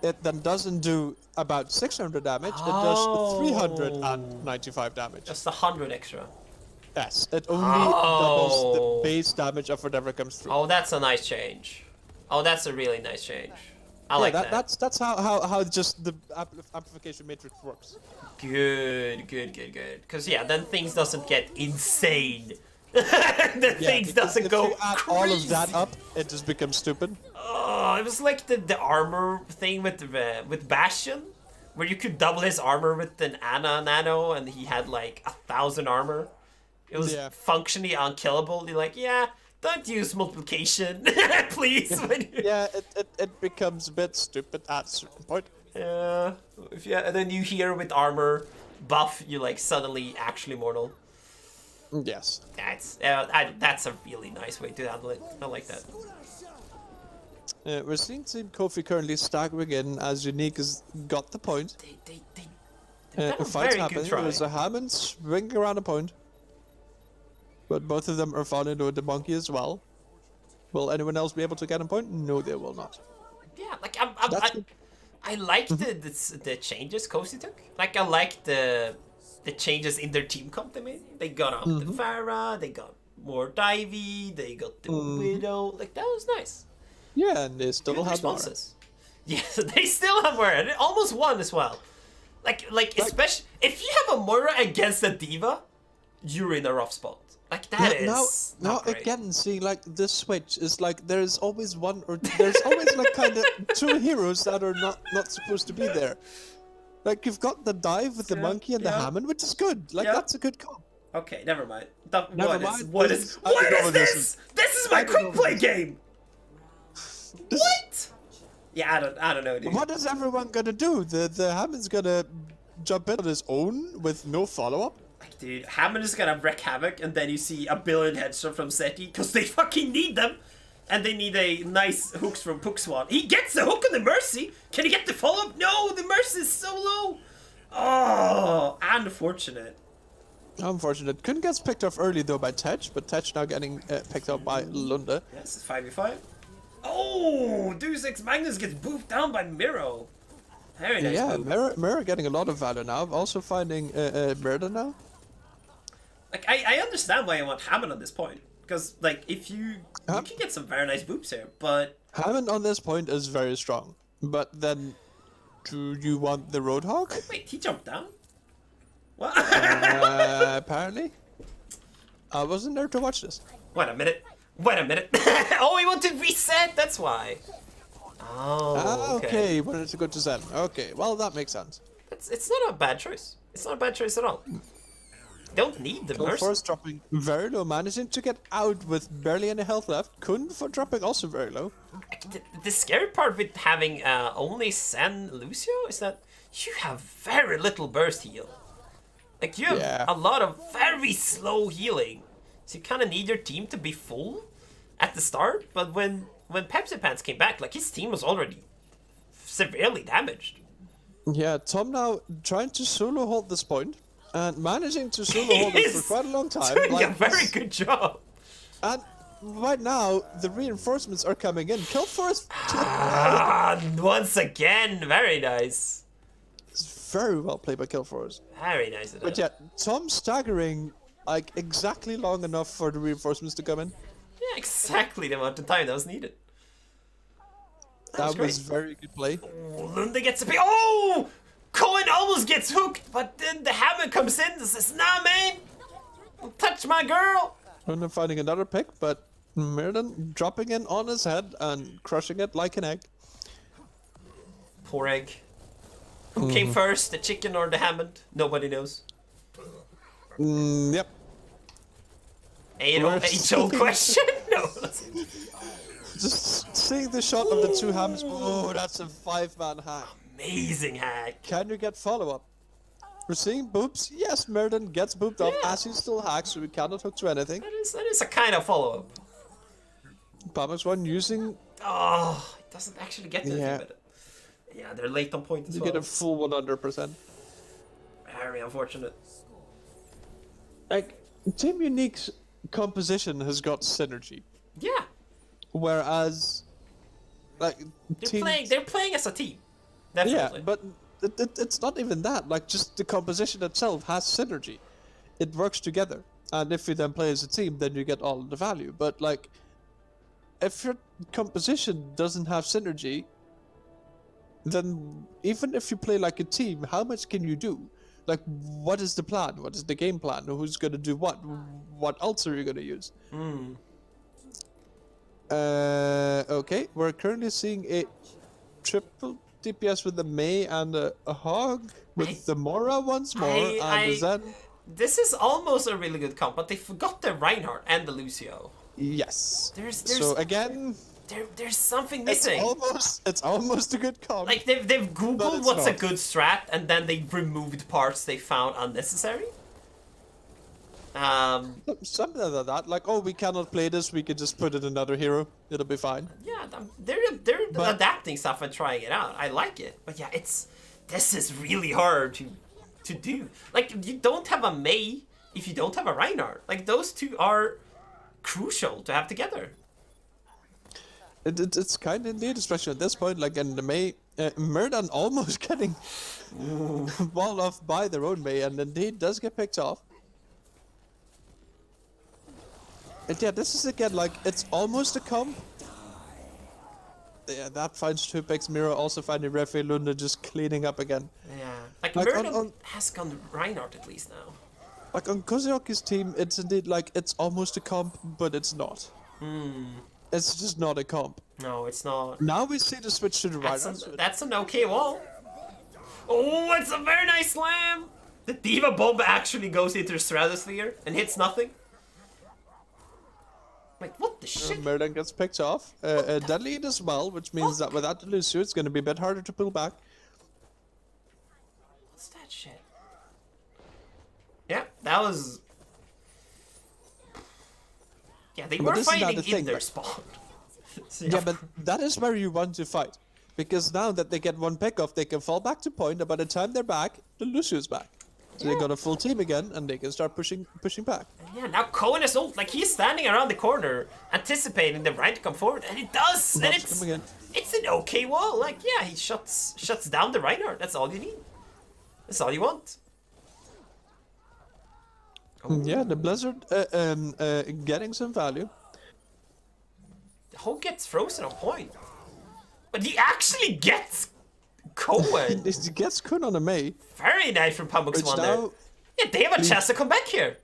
it then doesn't do about 600 damage. It does 395 damage. Just 100 extra. Yes, it only doubles Oh. the base damage of whatever comes through. Oh, that's a nice change. Oh, that's a really nice change. I like that. That's how just the amplification matrix works. Good. Because yeah, then things doesn't get insane. Then things because doesn't if go you add crazy. all of that up, it just becomes stupid. Oh, it was like the armor thing with Bastion, where you could double his armor with an Ana Nano, and he had like 1,000 armor. It was functionally unkillable. You're like, yeah, don't use multiplication, please. Yeah, it becomes a bit stupid at a certain point. Yeah. And then you hear with armor buff, you're like suddenly actually mortal. Yes. That's a really nice way to handle it. I like that. We're seeing Team Kofi currently staggering in as Unique has got the point. They've done a Fight's very good happening. try. There's a Hammond swinging around a point. But both of them are falling with the monkey as well. Will anyone else be able to get a point? No, they will not. Yeah, like That's I like the changes Kosi took. Like I like the changes in their team comp they made. They got up the Pharah, they got more Divey, they got the Widow. Like that was nice. Yeah, and they still Good have responses. Yes, they still have Moira. They almost won as well. Like especially if you have a Moira against a Diva, you're in a rough spot. Like that is now not great. again, seeing like this switch is like there's always there's always like kind of two heroes that are not supposed to be there. Like you've got the dive with the monkey and the Hammond, which is good. Like that's a good comp. Okay, never mind. Never mind. What is this? This is my quick play game. What? Yeah, I don't know, dude. What is everyone gonna do? The Hammond's gonna jump in on his own with no follow up. Like, dude, Hammond is gonna wreak havoc, and then you see a billion headshots from Seti, because they fucking need them. And they need a nice hooks from Pookswan. He gets the hook on the Mercy! Can he get the follow-up? No, the Mercy is so low! Oh, unfortunate. Unfortunate. Couldn't get picked off early though by Tetch, but Tetch now getting picked up by Lunda. Yes, it's 5v5. Oh, Deus Ex Magnus gets boofed down by Miro. Very nice Yeah, move. Mirror getting a lot of value now. Also finding Murder now. Like, I understand why you want Hammond on this point. Because, like, if you can get some very nice boops here, but... Hammond on this point is very strong. But then, do you want the Roadhog? Wait, he jumped down? What? Apparently. I wasn't there to watch this. Wait a minute. Oh, he wanted to reset, that's why. Oh, okay. He wanted to go to Zen. Okay, well, that makes sense. It's not a bad choice. It's not a bad choice at all. Don't need the mercy. Force dropping very low, managing to get out with barely any health left. Kun for dropping also very low. The scary part with having only Sen Lucio is that you have very little burst heal. Like, you have a lot of very slow healing. So you kind of need your team to be full at the start. But when Pepsi Pants came back, like, his team was already severely damaged. Yeah, Tom now trying to solo hold this point. And managing to solo hold it for quite a long time. Doing a very good job. And right now, the reinforcements are coming in. Kill Force. Once again, very nice. It's very well played by Kill Force. Very nice. But yeah, Tom staggering like exactly long enough for the reinforcements to come in. Yeah, exactly the amount of time that was needed. That was very good play. Oh, Lunde gets a pick. Oh! Cohen almost gets hooked, but then the hammer comes in and says, "Nah, man, don't touch my girl." And then finding another pick, but Mirrodin dropping in on his head and crushing it like an egg. Poor egg. Who came first, the chicken or the Hammond? Nobody knows. Yep. Age-old question? No. Just seeing the shot of the two Hammonds. Oh, that's a 5-man hack. Amazing hack. Can you get follow-up? We're seeing boobs. Yes, Mirrodin gets booped up as he still hacks, so we cannot hook to anything. That is a kind of follow-up. Pamax one using... Oh, it doesn't actually get anything with it. Yeah, they're late on point as well. You get a full 100%. Very unfortunate. Like, Team Unique's composition has got synergy. Yeah. Whereas, like, they're playing as a team. Definitely. Yeah, but it's not even that. Like, just the composition itself has synergy. It works together. And if you then play as a team, then you get all of the value. But, like, if your composition doesn't have synergy, then even if you play like a team, how much can you do? Like, what is the plan? What is the game plan? Who's going to do what? What ults are you going to use? Okay, we're currently seeing a triple DPS with the Mei and a Hog with the Mora once more and the Zen. This is almost a really good comp, but they forgot the Reinhardt and the Lucio. Yes. There's so again, there's something missing. It's almost a good comp. Like they've googled what's a good strat, and then they removed parts they found unnecessary. Something like that. Like, oh, we cannot play this. We could just put in another hero. It'll be fine. Yeah, they're adapting stuff and trying it out. I like it, but yeah, this is really hard to do. Like, you don't have a Mei if you don't have a Reinhardt. Like, those two are crucial to have together. It's kind of indeed, especially at this point. Like, in the Mei, Mirrodin almost getting walled off by their own Mei, and indeed does get picked off. And yeah, this is again, like, it's almost a comp. Yeah, that finds 2 picks. Miro also finding Refe Lunda just cleaning up again. Yeah, like Mirrodin has gone Reinhardt at least now. Like, on Kozioki's team, it's indeed, like, it's almost a comp, but it's not. It's just not a comp. No, it's not. Now we see the switch to the Reinhardt. That's an okay wall. Oh, it's a very nice slam! The Diva Bomb actually goes into the Stratosphere and hits nothing. Like, what the shit? Mirrodin gets picked off. Deadly as well, which means that without the Lucio, it's going to be a bit harder to pull back. What's that shit? Yeah, that was... Yeah, they were fighting in their spawn. So yeah, but that is where you want to fight. Because now that they get 1 pick off, they can fall back to point, and by the time they're back, the Lucio's back. So they got a full team again, and they can start pushing back. Yeah, now Cohen is ult. Like, he's standing around the corner, anticipating the Ryan to come forward, and it does! And it's an okay wall. Like, yeah, he shuts down the Reinhardt. That's all you need. That's all you want. Oh. Yeah, the Blizzard getting some value. The Hulk gets frozen on point. But he actually gets Cohen. He gets Kun on a Mei. Very nice from Pamuk's one there. Yeah, they have a chance to come back here.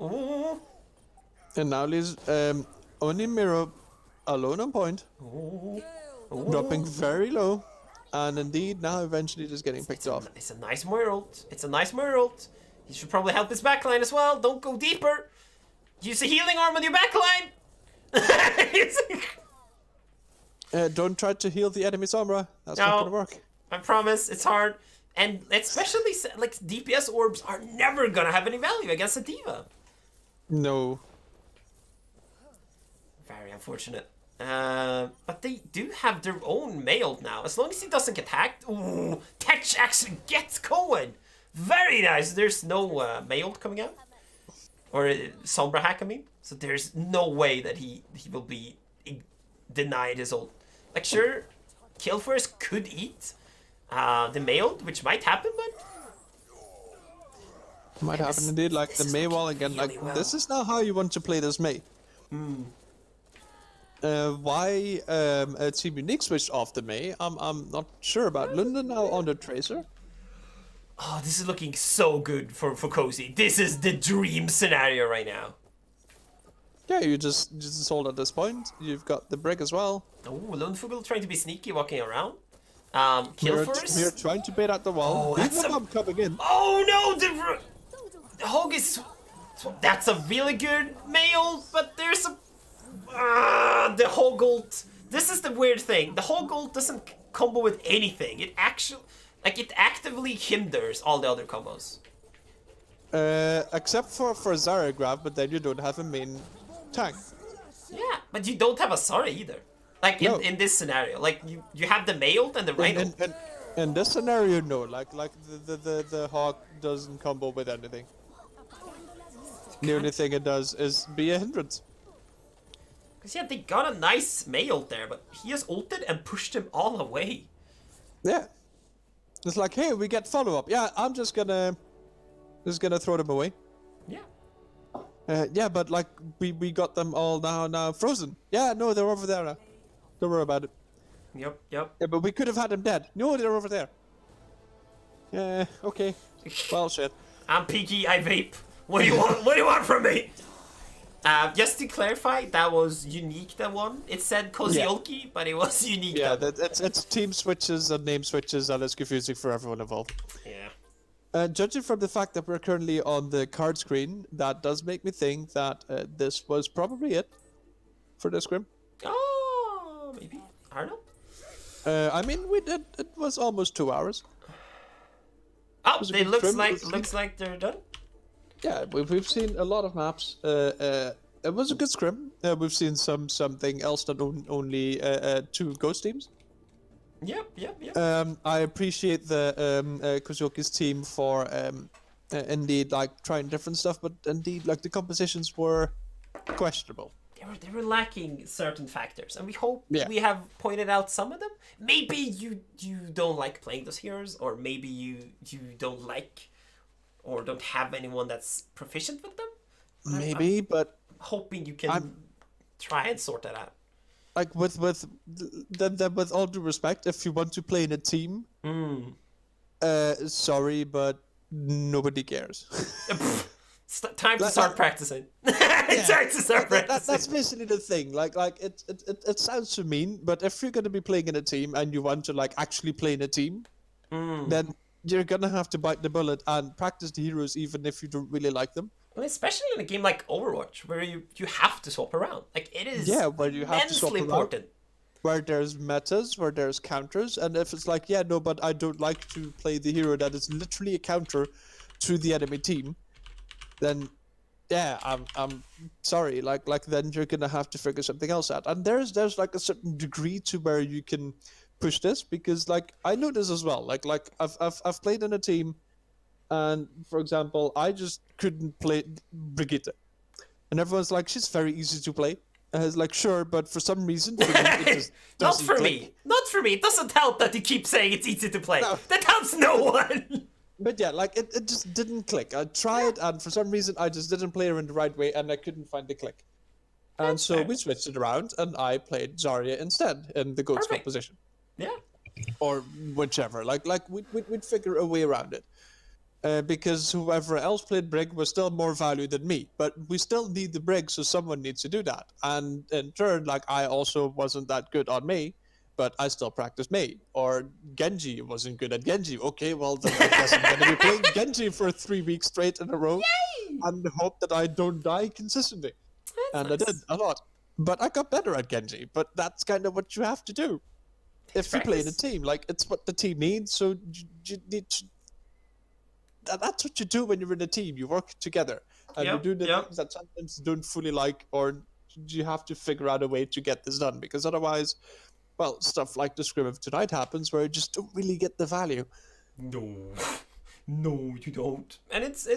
Ooh. And now leaves only Miro alone on point. Ooh. Dropping very low. And indeed now eventually just getting picked off. It's a nice Moira ult. It's a nice Moira ult. He should probably help his backline as well. Don't go deeper. Use a healing arm on your backline. Don't try to heal the enemy Sombra. That's No. not gonna work. I promise, it's hard. And especially, like, DPS orbs are never gonna have any value against a diva. No. Very unfortunate. But they do have their own mailed now. As long as he doesn't get hacked. Ooh, Tetch actually gets Cohen. Very nice. There's no mailed coming out. Or Sombra hack, I mean. So there's no way that he will be denied his ult. Like, sure, Kill First could eat the mailed, which might happen, but... Might happen indeed, like the Mei wall again. really Like, well. this is not how you want to play this Mei. Why Team Unique switched off the Mei, I'm not sure about. London now on the Tracer. Oh, this is looking so good for Cozy. This is the dream scenario right now. Yeah, you just hold at this point. You've got the Brick as well. Oh, Lundfugel trying to be sneaky, walking around. Kill First. We're trying to bait out the wall. Oh, that's Bomb coming in. Oh no, the Hog is... That's a really good mail, but there's a... the Hog ult. This is the weird thing. The Hog ult doesn't combo with anything. It actually... Like, it actively hinders all the other combos. Except for Zarya grab, but then you don't have a main tank. Yeah, but you don't have a Sara either. Like, No. in this scenario. Like, you have the mailed and the right ult. In this scenario, no. Like the Hawk doesn't combo with anything. The only thing it does is be a hindrance. Because, yeah, they got a nice mail there, but he has ulted and pushed him all away. Yeah. It's like, hey, we get follow-up. Yeah, I'm just gonna throw them away. Yeah. Yeah, but like we got them all now frozen. Yeah, no, they're over there now. Don't worry about it. Yep. Yeah, but we could have had them dead. No, they're over there. Yeah, okay. Well, shit. I'm peaky, I vape. What do you want? What do you want from me? Just to clarify, that was Unique that won. It said Kozioki, but it was Unique. Yeah, that won. it's team switches and name switches, and it's confusing for everyone involved. Yeah. Judging from the fact that we're currently on the card screen, that does make me think that this was probably it for the scrim. Oh, maybe. I don't know. I mean, it was almost 2 hours. Oh, was a it good looks like they're done. Yeah, we've seen a lot of maps. It was a good scrim. We've seen something else that only 2 ghost teams. Yep. I appreciate the Kozioki's team for indeed like trying different stuff, but indeed like the compositions were questionable. They were lacking certain factors, and we hope Yeah. we have pointed out some of them. Maybe you don't like playing those heroes, or maybe you don't like or don't have anyone that's proficient with them. Maybe, but Hoping you can try and sort that out. like with all due respect, if you want to play in a team, sorry, but nobody cares. It's time to start practicing. It's time to start practicing. That's basically the thing. Like it sounds so mean, but if you're gonna be playing in a team and you want to like actually play in a team, then you're gonna have to bite the bullet and practice the heroes even if you don't really like them. Well, especially in a game like Overwatch, where you have to swap around. Like, it is where you have to swap immensely around. important. Where there's metas, where there's counters, and if it's like, yeah, no, but I don't like to play the hero that is literally a counter to the enemy team, then yeah, I'm sorry, like then you're gonna have to figure something else out. And there's like a certain degree to where you can push this, because like I know this as well. Like I've played in a team, and for example, I just couldn't play Brigitte, and everyone's like, she's very easy to play. And it's like, sure, but for some reason, for me, it just Not doesn't for click. me. Not for me. It doesn't help that you keep saying it's easy to play. No. That helps no one. But yeah, like it just didn't click. I tried, and for some reason, I just didn't play her in the right way, and I couldn't find the click. And That's so fair. we switched it around, and I played Zarya instead in the goat swap Perfect. position, Yeah. or whichever. Like we'd figure a way around it, because whoever else played Brig was still more value than me. But we still need the Brig, so someone needs to do that. And in turn, like I also wasn't that good on me, but I still practice Mei. Or Genji wasn't good at Genji. Okay, well then I guess I'm gonna be playing Genji for 3 weeks straight in a row, and hope that I don't die consistently. That's And nice. I did a lot, but I got better at Genji. But that's kind of what you have to do if you play in a practice. team. Like it's what the team needs, so you need to. That's what you do when you're in a team. You work together, and you do the things that sometimes don't fully like, or you have to figure out a way to get this done. Because otherwise, well, stuff like the scrim of tonight happens where you just don't really get the value. No, you don't. And it's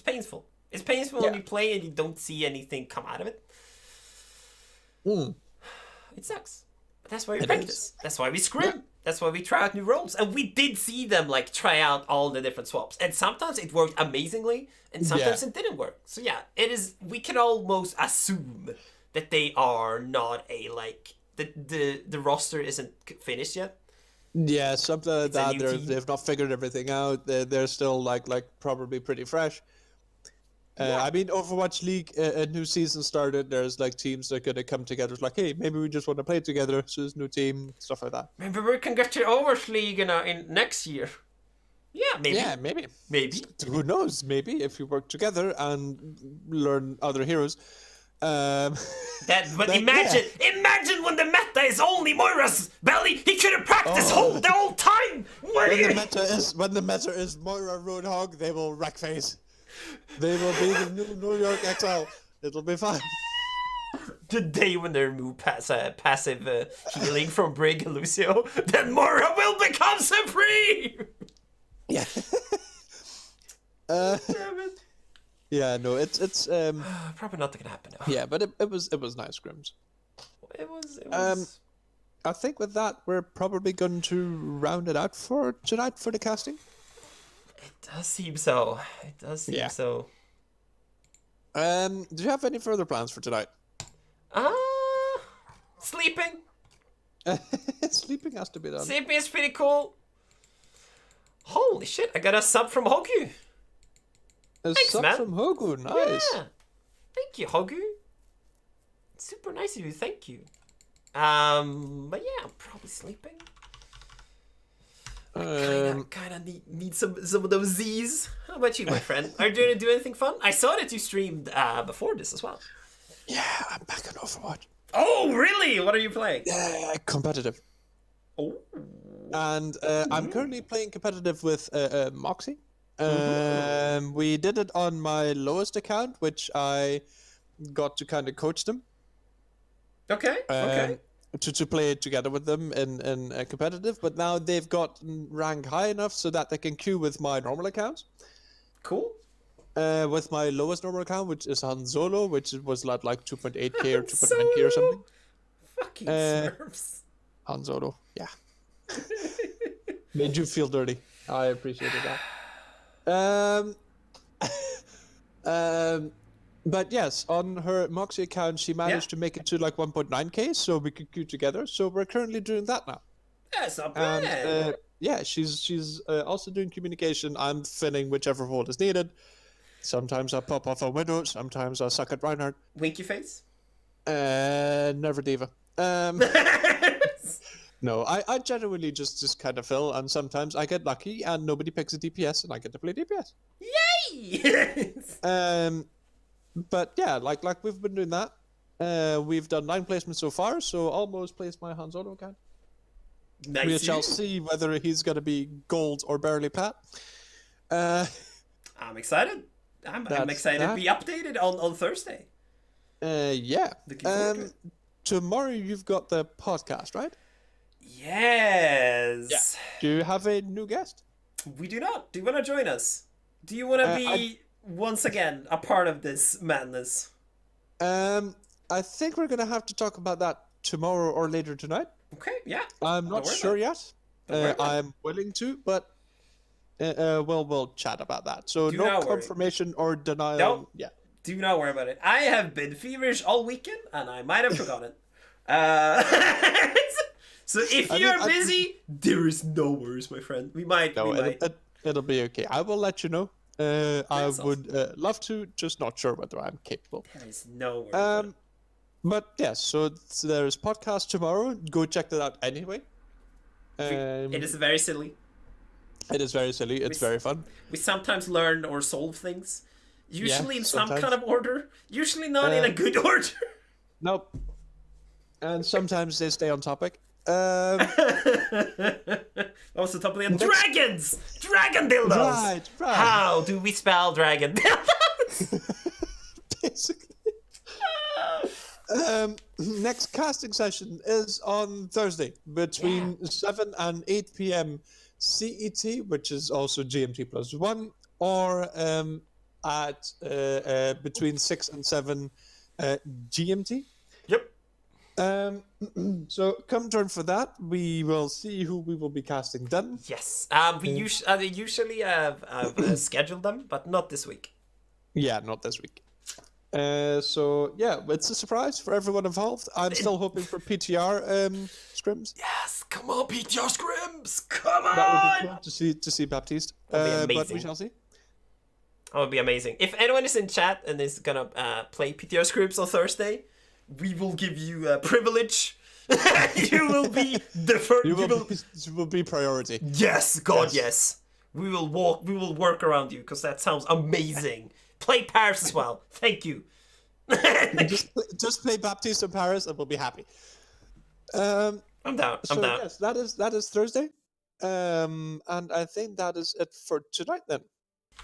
painful. It's painful when you play and you don't see anything come out of it. It sucks. But that's why we practice. That's why we scrim. That's why we try out new roles. And we did see them like try out all the different swaps. And sometimes it worked amazingly, and sometimes it didn't work. So yeah, it is. We can almost assume that they are not a like the roster isn't finished yet. Yeah, something like that. team. They've not figured everything out. They're still like probably pretty fresh. I mean, Overwatch League, a new season started. There's like teams that are gonna come together. It's like, hey, maybe we just want to play together. So there's a new team, stuff like that. Maybe we can get to Overwatch League in next year. Yeah, maybe. Yeah, maybe. Maybe. Who knows? Maybe if we work together and learn other heroes. But imagine when the meta is only Moira's belly. He could have practiced the whole time. When the meta is Moira Roadhog, they will wreck face. They will be the New York XL. It'll be fine. The day when they remove passive healing from Brig and Lucio, then Moira will become supreme. Yeah. Damn it. Yeah, no, it's probably not gonna happen now. Yeah, but it was nice scrims. It was. I think with that we're probably going to round it out for tonight for the casting. It does seem so. It does seem so. Do you have any further plans for tonight? Sleeping. Sleeping has to be done. Sleeping is pretty cool. Holy shit! I got a sub from Hogu. Thanks, sub man. from Hogu, nice. Yeah. Thank you, Hogu. Super nice of you. Thank you. But yeah, I'm probably sleeping. Kind of need some of those Z's. How about you, my friend? Are you going to do anything fun? I saw that you streamed before this as well. Yeah, I'm back on Overwatch. Oh, really? What are you playing? Yeah, competitive. Oh. And I'm currently playing competitive with Moxie. We did it on my lowest account, which I got to kind of coach them. Okay. To play together with them in competitive, but now they've got rank high enough so that they can queue with my normal accounts. Cool. With my lowest normal account, which is Han Solo, which was like 2.8k or 2.9k or something. Fucking Smurfs. Han Solo, yeah. Made you feel dirty. I appreciated that. But yes, on her Moxie account, she managed to make it to 1.9k, so we could queue together. So we're currently doing that now. That's not bad. And yeah, she's also doing communication. I'm filling whichever role is needed. Sometimes I pop off a Widow, sometimes I suck at Reinhardt. Winky face? Never Diva. No, I genuinely just kind of fill, and sometimes I get lucky and nobody picks a DPS and I get to play DPS. Yay! But yeah, like we've been doing that. We've done 9 placements so far, so almost placed my Han Solo account. Nice. We shall see whether he's going to be gold or barely plat. I'm excited. I'm excited to be updated on Thursday. Yeah. Looking forward to it. Tomorrow you've got the podcast, right? Yes. Yeah. Do you have a new guest? We do not. Do you want to join us? Do you want to be once again a part of this madness? I think we're going to have to talk about that tomorrow or later tonight. Okay, yeah. I'm not sure yet. I'm willing to, but we'll chat about that. So no confirmation or denial. Nope. Yeah. Do not worry about it. I have been feverish all weekend, and I might have forgotten. So if you're busy, there is no worries, my friend. We might. It'll be okay. I will let you know. I would love to, just not sure whether I'm capable. There is no worries. But yes, so there's podcast tomorrow. Go check that out anyway. It is very silly. It is very silly. It's very fun. We sometimes learn or solve things. Usually in some sometimes. kind of order. Usually not in a good order. Nope. And sometimes they stay on topic. Also, top of the dragons! Dragon dildos! Right. How do we spell dragon dildos? Basically. Next casting session is on Thursday between 7 and 8 p.m. CET, which is also GMT +1, or at between 6 and 7 GMT. Yep. So come join for that. We will see who we will be casting then. Yes. We usually have scheduled them, but not this week. Yeah, not this week. So yeah, it's a surprise for everyone involved. I'm still hoping for PTR scrims. Yes, come on, PTR scrims, come on. That would be cool to see Baptiste. That'd be But amazing. we shall see. That would be amazing. If anyone is in chat and is gonna play PTR scrims on Thursday, we will give you a privilege. You will be the first. You will be priority. Yes, God, yes. We will work around you because that sounds amazing. Play Paris as well. Thank you. just play Baptiste in Paris and we'll be happy. I'm down. I'm down. Yes, that is Thursday. And I think that is it for tonight then.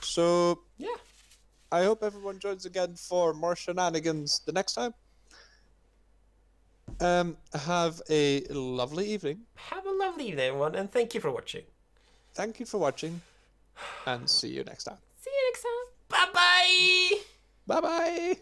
So Yeah. I hope everyone joins again for more shenanigans the next time. Have a lovely evening. Have a lovely evening, everyone, and thank you for watching. Thank you for watching, and see you next time. See you next time. Bye-bye. Bye-bye.